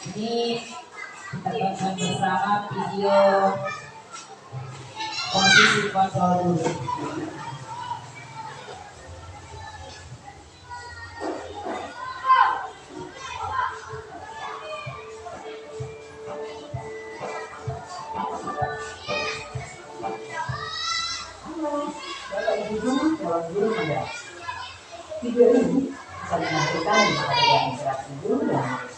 Ini kita tonton bersama video posisi kontrol dulu. seorang guru adalah video ini bisa dinampilkan di area interaksi guru dan murid.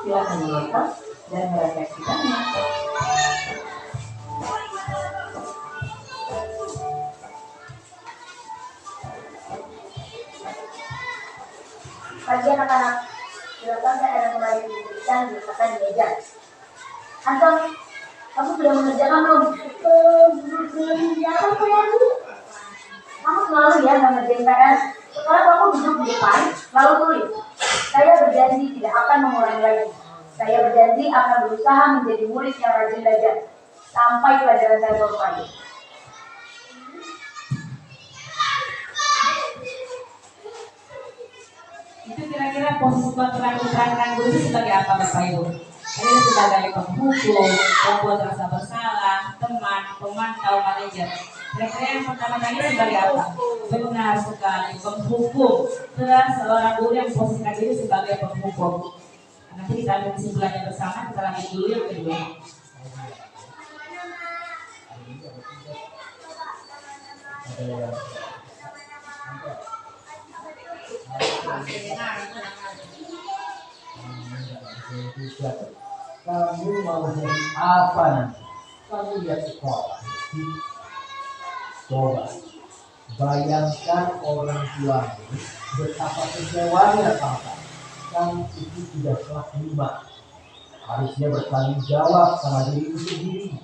Silakan menonton dan merefleksikannya. Bagi anak-anak, silakan saya akan kembali diberikan diletakkan di meja. Anton, kamu sudah mengerjakan belum? Belum ya, Bu. Kamu selalu ya nggak ngerjain PR. Sekarang kamu duduk di depan, lalu tulis. Saya berjanji tidak akan mengulangi lagi. Saya berjanji akan berusaha menjadi murid yang rajin belajar sampai pelajaran saya selesai. Itu kira-kira posisi peran guru itu sebagai apa Bapak Ibu? Ini sebagai penghukum, pembuat rasa bersalah, teman, pemantau, manajer. Kira-kira yang pertama tadi sebagai apa? Benar sekali, penghukum. Terus seorang guru yang posisikan diri sebagai penghukum. Nanti kita ambil kesimpulannya bersama, kita lanjut dulu yang kedua. Kamu mau jadi apa nanti? Kamu lihat sekolah. Coba bayangkan orang tua betapa kecewanya sama kamu. Kamu itu sudah kelas 5. Harusnya bertanggung jawab sama dirimu sendiri.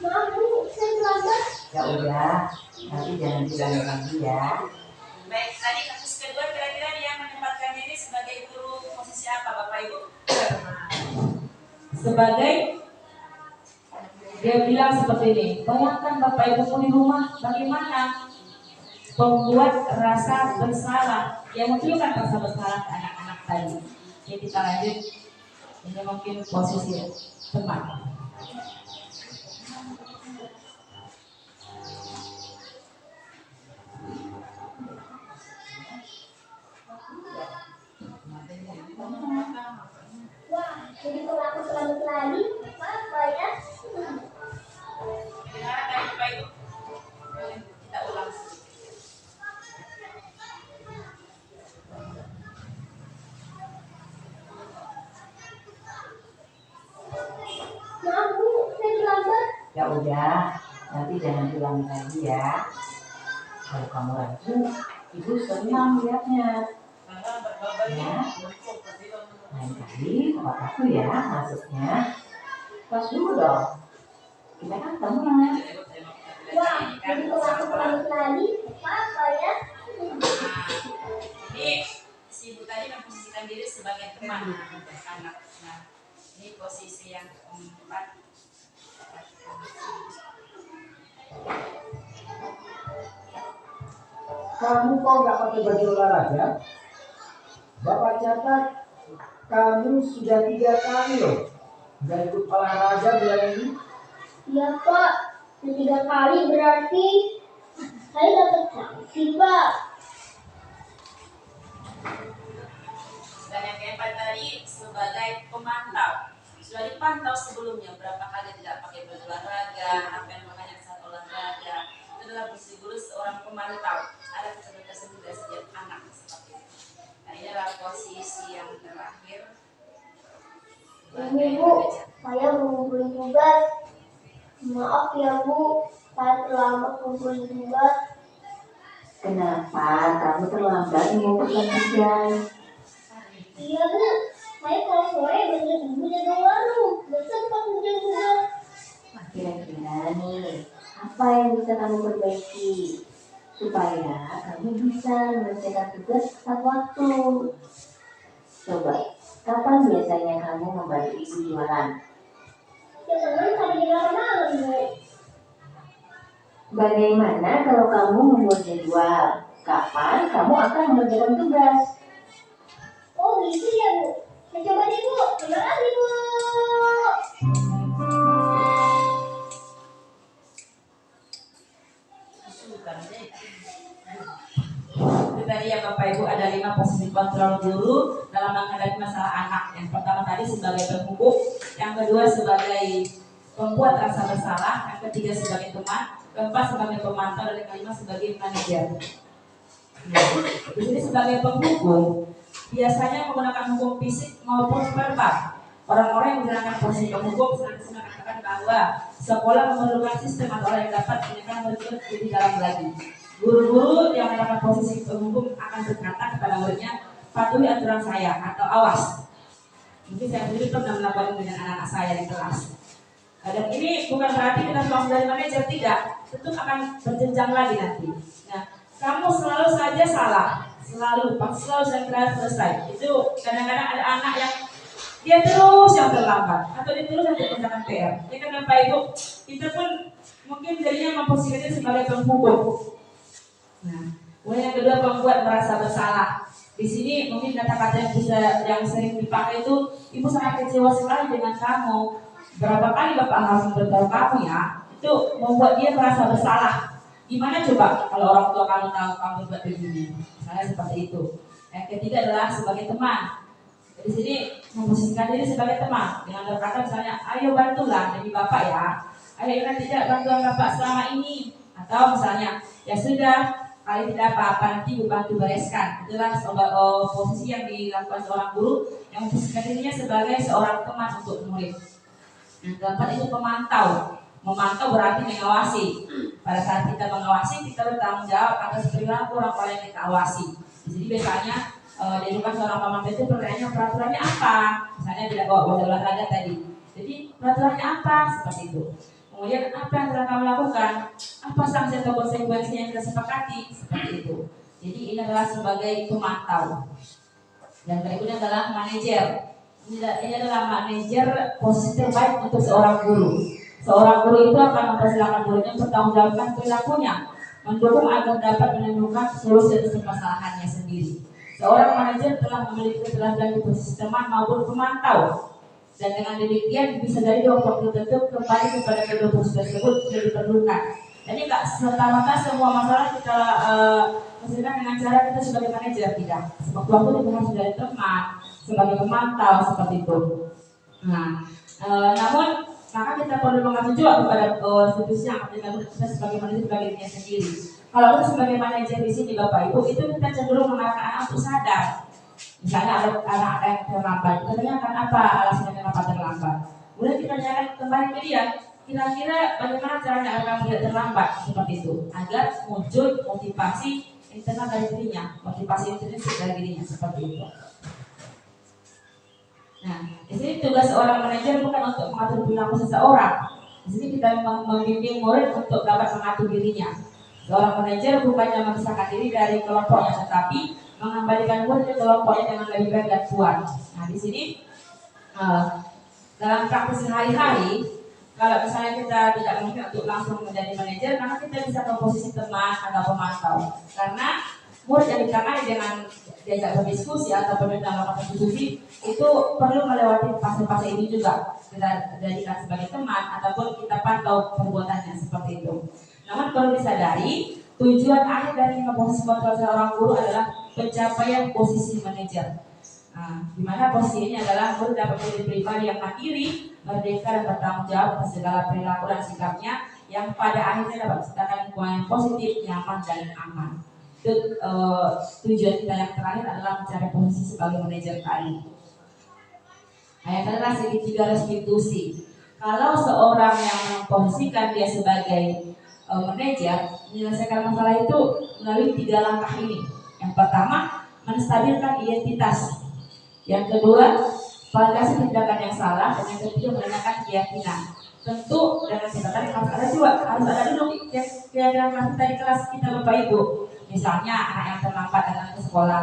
Maaf Bu, saya terlambat. Ya udah, nanti jangan diulangi lagi ya. Baik, tadi kasus kedua kira-kira dia menempatkan diri sebagai guru posisi apa Bapak Ibu? Sebagai dia bilang seperti ini, bayangkan Bapak Ibu di rumah bagaimana membuat rasa bersalah, yang munculkan rasa bersalah ke anak-anak tadi. Jadi kita lanjut, ini mungkin posisi teman. Wah, jadi kalau aku terlambat lagi, apa ya? Kedengaran dari Bapak Ibu? Kita ulang sedikit. Maaf Bu, saya terlambat. Ya udah, nanti jangan diulangi lagi ya. Kalau kamu rajin, ibu senang lihatnya. Ya, lain kali tempat aku ya masuknya. Pas dulu dong. Kita kan teman. Wah, jadi kalau aku terlambat lagi, apa ya? Ini si ibu tadi memposisikan diri sebagai teman anak. Nah, ini posisi yang keempat. Kamu kok nggak pakai baju olahraga? Bapak catat kamu sudah 3 kali loh nggak ikut olahraga bulan ini. Ya Pak, 3 kali berarti saya dapat sanksi Pak. Dan yang keempat tadi sebagai pemantau. Sudah dipantau sebelumnya berapa kali tidak pakai baju olahraga, apa yang makanya saat olahraga. Itu adalah posisi guru seorang pemantau. Ada kecerdasan dari setiap anak seperti itu. Nah, ini adalah posisi yang terakhir. Ini Bu, saya mengumpulin tugas. Maaf ya Bu, saya terlambat mengumpulin tugas. Kenapa kamu terlambat mengumpulkan tugas? Iya Bu, saya kalau sore banyak ibu jaga warung, gak sempat ngerjain tugas. Nah, kira-kira nih, apa yang bisa kamu perbaiki supaya kamu bisa menyelesaikan tugas tepat waktu? Coba, kapan biasanya kamu membantu ibu jualan? Ya teman hari di malam Bu. Bagaimana kalau kamu membuat jadwal? Kapan kamu akan mengerjakan tugas? Oh gitu ya Bu, saya coba deh Bu, terima kasih Bu. Itu tadi ya Bapak Ibu, ada 5 posisi kontrol guru dalam menghadapi masalah anak. Yang pertama tadi sebagai penghukum, yang kedua sebagai membuat rasa bersalah, yang ketiga sebagai teman, keempat sebagai pemantau, dan yang kelima sebagai manajer. Nah, di sini sebagai penghukum biasanya menggunakan hukum fisik maupun verbal. Orang-orang yang menggunakan posisi penghukum senantiasa mengatakan bahwa sekolah memerlukan sistem atau orang yang dapat menekan murid lebih dalam lagi. Guru-guru yang menggunakan posisi penghukum akan berkata kepada muridnya, patuhi aturan saya atau awas. Mungkin saya sendiri pernah melakukan dengan anak-anak saya di kelas. Dan ini bukan berarti kita langsung dari manajer, tidak. Tentu akan berjenjang lagi nanti. Nah, kamu selalu saja salah, selalu saya selesai. Itu kadang-kadang ada anak yang dia terus yang terlambat atau dia terus yang mengerjakan PR. Ya kan Bapak Ibu, kita pun mungkin jadinya memposisikannya sebagai penghukum. Nah, kemudian yang kedua membuat merasa bersalah. Di sini mungkin kata-kata yang sering dipakai itu, ibu sangat kecewa sekali dengan kamu. Berapa kali Bapak harus memberitahu kamu ya? Itu membuat dia merasa bersalah. Gimana coba kalau orang tua kamu tahu kamu berbuat begini? Misalnya seperti itu. Yang ketiga adalah sebagai teman. Di sini memposisikan diri sebagai teman dengan berkata misalnya, ayo bantulah demi Bapak ya. Ayo ingat tidak bantuan Bapak selama ini. Atau misalnya, ya sudah, kali tidak apa-apa nanti ibu bantu bereskan. Itulah posisi yang dilakukan seorang guru yang memposisikan dirinya sebagai seorang teman untuk murid. Yang keempat itu pemantau. Memantau berarti mengawasi. Pada saat kita mengawasi, kita bertanggung jawab atas perilaku orang yang kita awasi. Jadi biasanya dilakukan seorang pemantau itu pertanyaannya peraturannya apa? Misalnya tidak bawa botol olahraga tadi. Jadi peraturannya apa? Seperti itu. Kemudian apa yang telah kamu lakukan? Apa sanksi atau konsekuensinya yang kita sepakati? Seperti itu. Jadi ini adalah sebagai pemantau. Dan berikutnya adalah manajer. Ini adalah manajer posisi terbaik untuk seorang guru. Seorang guru itu akan mempersilahkan muridnya bertanggungjawabkan perilakunya, mendukung agar dapat menemukan solusi atas permasalahannya sendiri. Seorang manajer telah memiliki keterampilan di posisi teman maupun pemantau. Dan dengan demikian bisa dari waktu tertentu kembali kepada kedua posisi tersebut yang diperlukan. Jadi nggak serta-merta semua masalah kita selesaikan dengan cara kita sebagai manajer, tidak. Waktu juga harus dari teman, sebagai pemantau seperti itu. Nah, namun maka kita perlu mengacu juga kepada institusi yang akan kita sebagai manajer sebagai dirinya sendiri. Kalau kita sebagai manajer di sini Bapak Ibu itu kita cenderung mengarahkan anak untuk sadar. Misalnya ada anak yang terlambat, kita tanyakan apa alasannya kenapa terlambat. Kemudian kita tanyakan kembali ke dia, kira-kira bagaimana caranya agar kamu tidak terlambat seperti itu, agar muncul motivasi internal dari dirinya, motivasi intrinsik dari dirinya seperti itu. Nah, di sini tugas seorang manajer bukan untuk mengatur perilaku seseorang. Di sini kita membimbing murid untuk dapat mengatur dirinya. Seorang manajer bukannya memisahkan diri dari kelompoknya, tetapi mengembalikan murid ke kelompoknya dengan lebih baik dan kuat. Nah, di sini dalam praktis sehari-hari, kalau misalnya kita tidak mungkin untuk langsung menjadi manajer, maka kita bisa ke posisi teman atau pemantau. Karena murid yang ditangani dengan diajak berdiskusi atau melakukan diskusi itu perlu melewati fase-fase ini juga. Kita jadikan sebagai teman ataupun kita pantau perbuatannya seperti itu. Namun perlu disadari, tujuan akhir dari posisi kontrol seorang guru adalah pencapaian posisi manajer. Nah, di mana posisi ini adalah murid dapat menjadi pribadi yang mandiri, merdeka dan bertanggung jawab atas segala perilaku dan sikapnya yang pada akhirnya dapat menciptakan lingkungan yang positif, nyaman dan aman. Itu tujuan kita yang terakhir adalah mencari posisi sebagai manajer tadi. Nah, yang adalah segitiga restitusi. Kalau seorang yang memposisikan dia sebagai manajer menyelesaikan masalah itu melalui 3 langkah ini. Yang pertama, menstabilkan identitas. Yang kedua, validasi tindakan yang salah. Dan yang ketiga, menanyakan keyakinan. Tentu dengan catatan harus ada dulu keyakinan kita di kelas kita Bapak Ibu. Misalnya anak yang terlambat datang ke sekolah,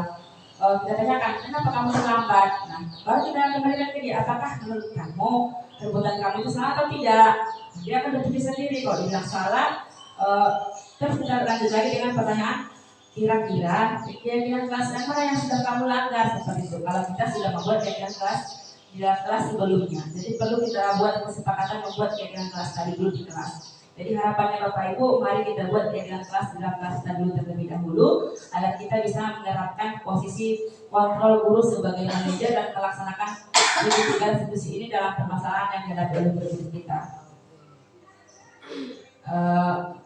kita tanyakan kenapa kamu terlambat. Nah, baru kita kembalikan ke dia, apakah menurut kamu perbuatan kamu itu salah atau tidak. Dia akan berpikir sendiri. Kalau dia bilang salah, terus kita lanjut lagi dengan pertanyaan, kira-kira keyakinan kelas yang mana yang sudah kamu langgar seperti itu. Kalau kita sudah membuat keyakinan kelas di dalam kelas sebelumnya, jadi perlu kita buat kesepakatan membuat keyakinan kelas tadi dulu di kelas. Jadi harapannya Bapak Ibu, mari kita buat keyakinan kelas di dalam kelas tadi dulu terlebih dahulu, agar kita bisa menerapkan posisi kontrol guru sebagai manajer dan melaksanakan institusi ini dalam permasalahan yang dihadapi oleh guru kita.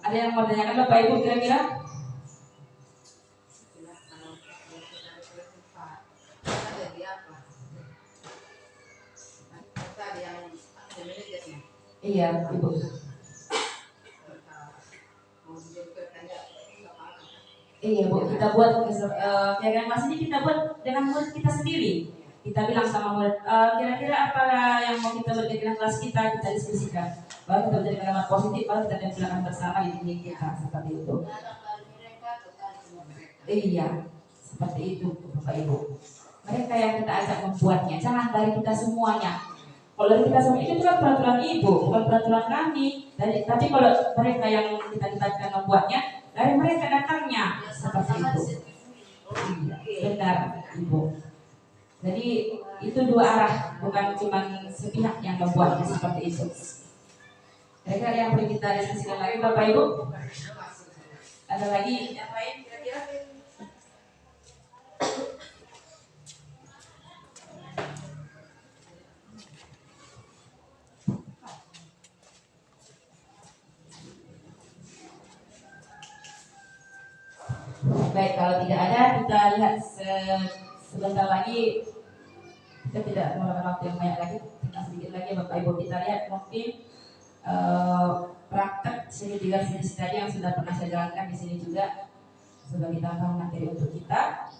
Ada yang mau tanyakan Bapak Ibu kira-kira? Iya, Ibu. Iya Bu, kita buat kegiatan kelas ini kita buat dengan murid kita sendiri. Kita bilang sama murid, kira-kira apa yang mau kita berkegiatan kelas kita diskusikan. Baru kita menjadi kalimat positif, baru kita tempelkan bersama di diri kita seperti itu. Iya, seperti itu Bapak Ibu. Mereka yang kita ajak membuatnya, jangan dari kita semuanya. Kalau dari kita semua itu kan peraturan Ibu, bukan peraturan kami. Tapi kalau mereka yang kita ajak membuatnya, dari mereka datangnya seperti itu. Iya, benar Ibu. Jadi itu dua arah, bukan cuma sepihak yang membuatnya seperti itu. Kira-kira yang perlu kita diskusikan lagi Bapak Ibu? Ada lagi yang lain kira-kira? Baik, kalau tidak ada kita lihat sebentar lagi. Kita tidak memakan waktu yang banyak lagi, kita sedikit lagi Bapak Ibu kita lihat mungkin praktek segitiga sini tadi yang sudah pernah saya jalankan di sini juga sebagai tambahan materi untuk kita.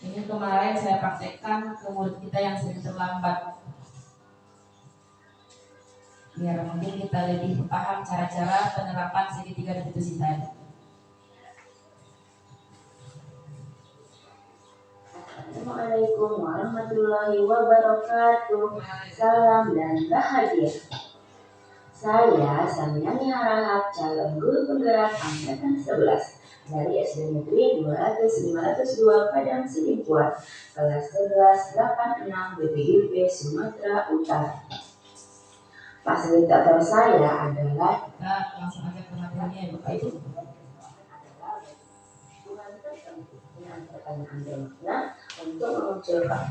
Ini kemarin saya praktekkan ke murid kita yang sering terlambat. Biar mungkin kita lebih paham cara-cara penerapan segitiga restitusi tadi. Assalamualaikum warahmatullahi wabarakatuh. Salam dan bahagia. Saya Samiani Harahap, calon guru penggerak angkatan 11 dari SD Negeri 502 Padang Sidimpuan, kelas 11 86 BPIP Sumatera Utara. Fasilitator saya adalah Kita langsung aja ke materinya ya Bapak Ibu. dengan pertanyaan bermakna untuk memunculkan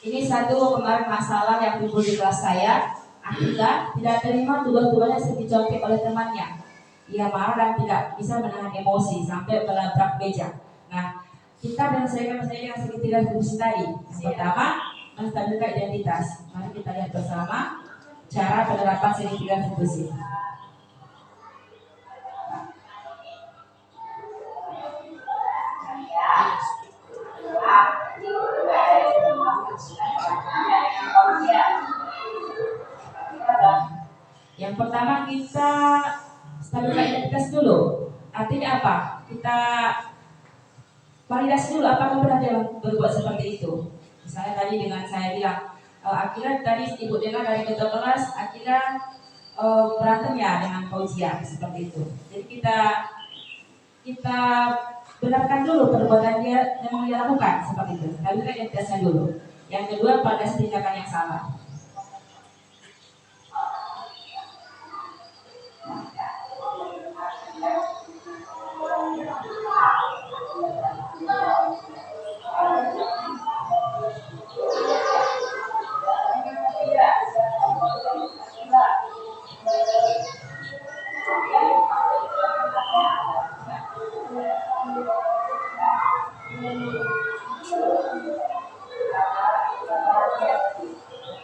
Ini satu kemarin masalah yang timbul di kelas saya. Akilah tidak terima tugas-tugasnya dicontek oleh temannya. Ia marah dan tidak bisa menahan emosi sampai melabrak meja. Nah, kita menyelesaikan masalah yang segitiga restitusi tadi. Yang pertama, menstabilkan identitas. Mari kita lihat bersama cara penerapan segitiga restitusi. Yang pertama kita stabilkan identitas dulu. Artinya apa? Kita validasi dulu apakah benar dia berbuat seperti itu. Misalnya tadi dengan saya bilang, Akila tadi ibu dengar dari ketua kelas, Akila berantem ya dengan Fauzia seperti itu. Jadi kita benarkan dulu perbuatan dia memang dia lakukan seperti itu. Stabilkan identitasnya dulu. Yang kedua, pada tindakan yang salah.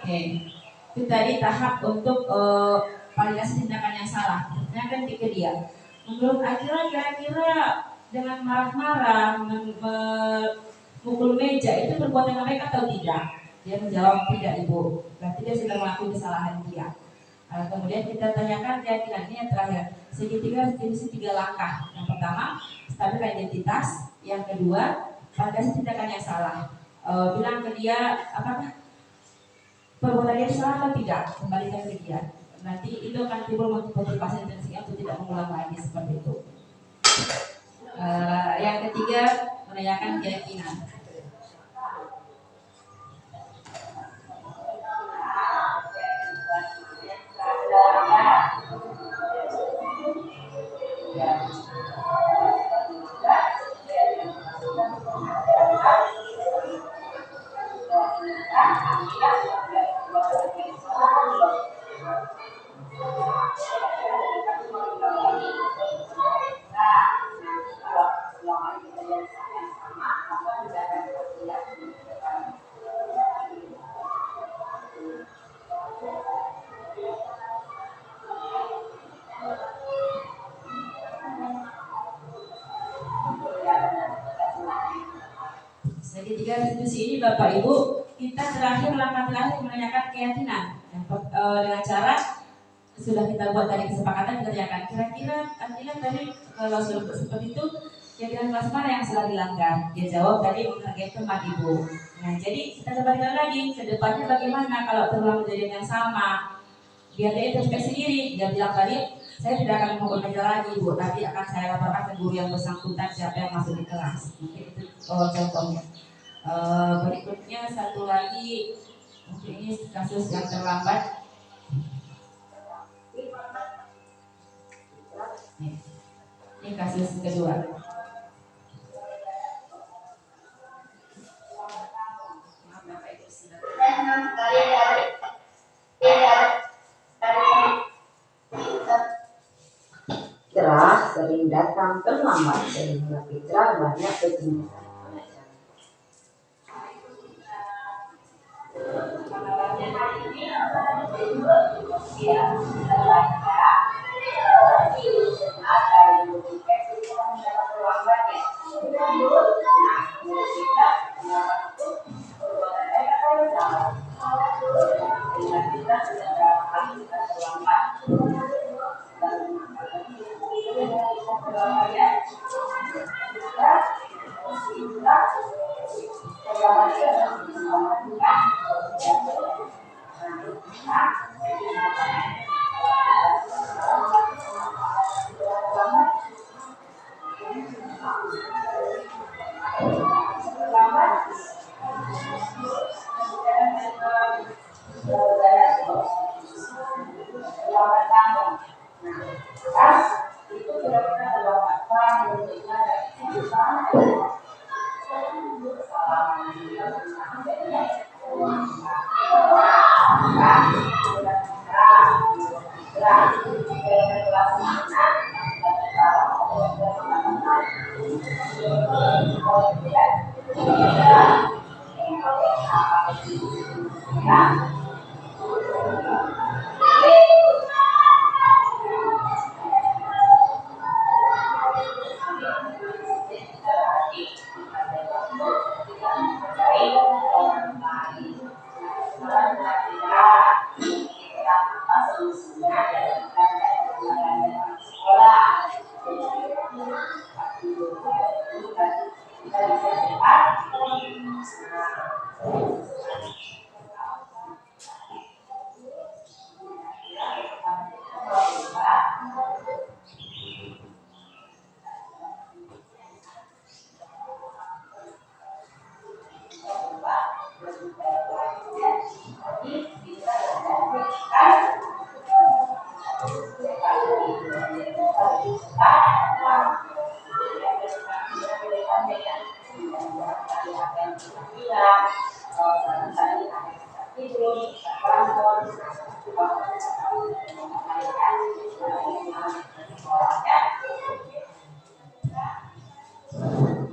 Oke, itu tadi tahap untuk validasi tindakan yang salah. Tanyakan ke dia. Menurut Akila kira-kira dengan marah-marah memukul meja itu perbuatan yang baik atau tidak? Dia menjawab tidak Ibu. Berarti dia sudah mengakui kesalahan dia. Kemudian kita tanyakan keyakinannya yang terakhir. Segitiga restitusi 3 langkah. Yang pertama, stabilkan identitas. Yang kedua, validasi tindakan yang salah. Bilang ke dia apakah perbuatan dia salah atau tidak, kembalikan ke dia. Nanti itu akan timbul motivasi intrinsik untuk tidak mengulang lagi seperti itu. Yang ketiga, menanyakan keyakinan. dalam diskusi ini Bapak Ibu, kita langkah terakhir menanyakan keyakinan. Dengan cara sudah kita buat tadi kesepakatan, kita tanyakan kira-kira tadi kalau sudah seperti itu keyakinan kelas mana yang sudah dilanggar. Dia jawab tadi menghargai teman Ibu. Nah jadi kita kembalikan lagi ke depannya bagaimana kalau terulang kejadian yang sama. Biar dia introspeksi sendiri. Dia bilang tadi, saya tidak akan mengukur meja lagi Bu, tapi akan saya laporkan ke guru yang bersangkutan siapa yang masuk di kelas. Mungkin itu contohnya. Berikutnya satu lagi, mungkin ini kasus yang terlambat. Ini kasus kedua. Fitra sering datang terlambat sehingga Fitra banyak ketinggalan.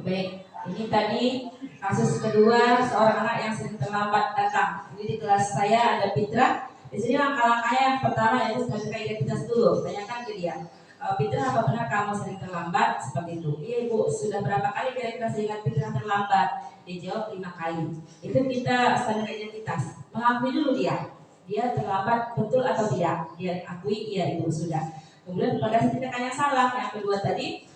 Baik, ini tadi kasus kedua seorang anak yang sering terlambat datang. Jadi di kelas saya ada Fitra. Di sini langkah-langkahnya yang pertama yaitu menunjukkan identitas dulu. Tanyakan ke dia, Fitra, apa benar kamu sering terlambat? Seperti itu. Iya Ibu, sudah berapa kali kira-kira seingat Fitra terlambat? Dia jawab 5 kali. Itu kita standar identitas. Mengakui dulu dia terlambat betul atau tidak. Dia akui iya Ibu sudah. Kemudian pada tindakan yang salah yang kedua tadi.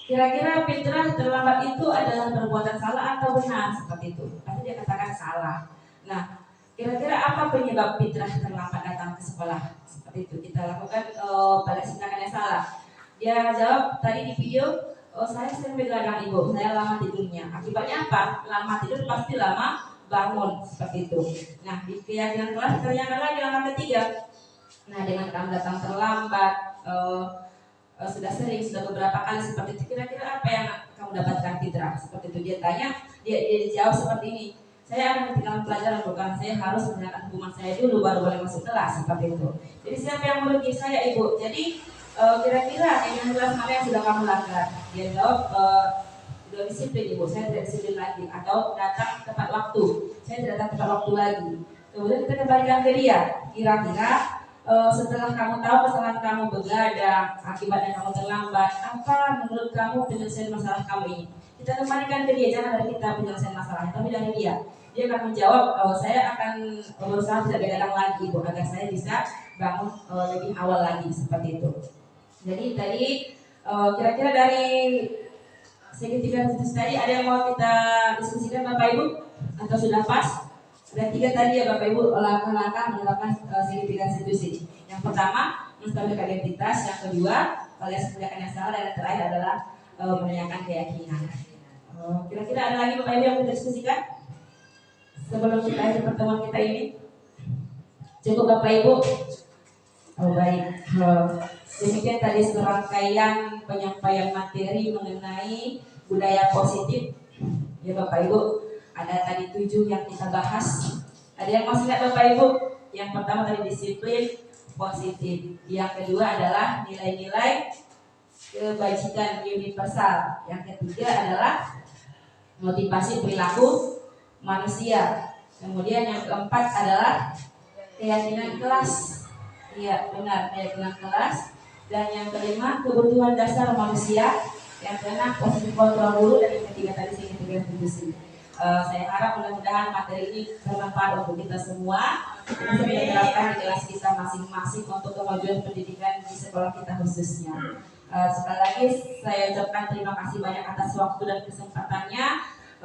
Kira-kira Fitra terlambat itu adalah perbuatan salah atau benar? Seperti itu. Pasti dia katakan salah. Nah, kira-kira apa penyebab Fitra terlambat datang ke sekolah? Seperti itu. Kita lakukan pada tindakan yang salah. Dia jawab tadi di video, saya sering begadang Ibu, saya lama tidurnya. Akibatnya apa? Lama tidur pasti lama bangun. Seperti itu. Nah, di keyakinan kelas ternyata lagi langkah ketiga. Nah, dengan kamu datang terlambat, sudah beberapa kali seperti itu, kira-kira apa yang kamu dapatkan Fitra? Seperti itu dia tanya, dia jawab seperti ini, saya akan ketinggalan pelajaran bukan, saya harus menyelesaikan hukuman saya dulu baru boleh masuk kelas, seperti itu. Jadi siapa yang merugi? Saya Ibu. Jadi kira-kira yang kelas mana yang sudah kamu langgar? Dia jawab, sudah disiplin Ibu, saya tidak disiplin lagi, atau datang tepat waktu, saya tidak datang tepat waktu lagi. Kemudian kita kembalikan ke dia, kira-kira setelah kamu tahu kesalahan kamu begadang, akibatnya kamu terlambat, apa menurut kamu penyelesaian masalah kamu ini? kita kembalikan ke dia, jangan dari kita penyelesaian masalahnya, tapi dari dia. Dia akan menjawab, saya akan berusaha tidak begadang lagi Bu, agar saya bisa bangun lebih awal lagi, seperti itu. Jadi tadi kira-kira dari segitiga situs tadi ada yang mau kita diskusikan Bapak Ibu? Atau sudah pas? Ada 3 tadi ya Bapak Ibu, langkah-langkah menerapkan segitiga institusi. Yang pertama, menstabilkan identitas. Yang kedua, alias tindakan yang salah. Dan yang terakhir adalah menanyakan keyakinan. Kira-kira ada lagi Bapak Ibu yang kita diskusikan sebelum kita akhir pertemuan kita ini? Cukup Bapak Ibu? Baik. Demikian tadi serangkaian penyampaian materi mengenai budaya positif. Ya Bapak Ibu, ada tadi 7 yang kita bahas. Ada yang masih ingat Bapak Ibu? Yang pertama tadi disiplin positif. Yang kedua adalah nilai-nilai kebajikan universal. Yang ketiga adalah motivasi perilaku manusia. Kemudian yang keempat adalah keyakinan kelas. Iya benar, keyakinan kelas. Dan yang kelima kebutuhan dasar manusia. Yang keenam positif kontrol dulu. Dan yang ketiga tadi segitiga institusi. Saya harap mudah-mudahan materi ini bermanfaat untuk kita semua. Kita bisa menerapkan di kelas kita masing-masing untuk kemajuan pendidikan di sekolah kita khususnya. Sekali lagi saya ucapkan terima kasih banyak atas waktu dan kesempatannya.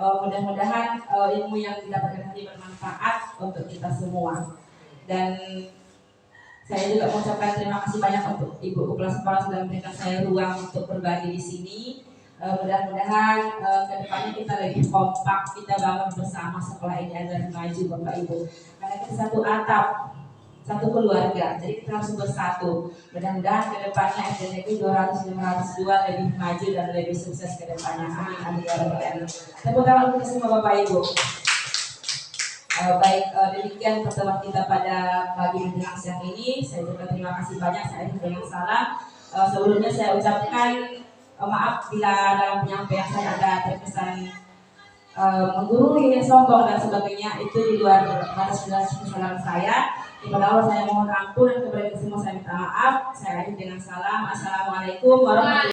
Mudah-mudahan ilmu yang didapatkan hari bermanfaat untuk kita semua. Dan saya juga mengucapkan terima kasih banyak untuk Ibu Kepala Sekolah sudah memberikan saya ruang untuk berbagi di sini. Mudah-mudahan kedepannya kita lebih kompak, kita bangun bersama sekolah ini agar maju Bapak Ibu. Karena kita satu atap, satu keluarga, jadi kita harus bersatu. Mudah-mudahan kedepannya SD Negeri 200-502 lebih maju dan lebih sukses kedepannya. Amin amin ya rabbal alamin. Tepuk tangan untuk semua Bapak Ibu. Baik, demikian pertemuan kita pada pagi menjelang siang ini. Saya juga terima kasih banyak. Saya dengan salam. Sebelumnya saya ucapkan maaf bila dalam penyampaian saya ada terkesan menggurui, sombong dan sebagainya. Itu di luar batas kesalahan saya. Kepada Allah saya mohon ampun dan kepada semua saya minta maaf. Saya akhiri dengan salam. Assalamualaikum warahmatullahi wabarakatuh.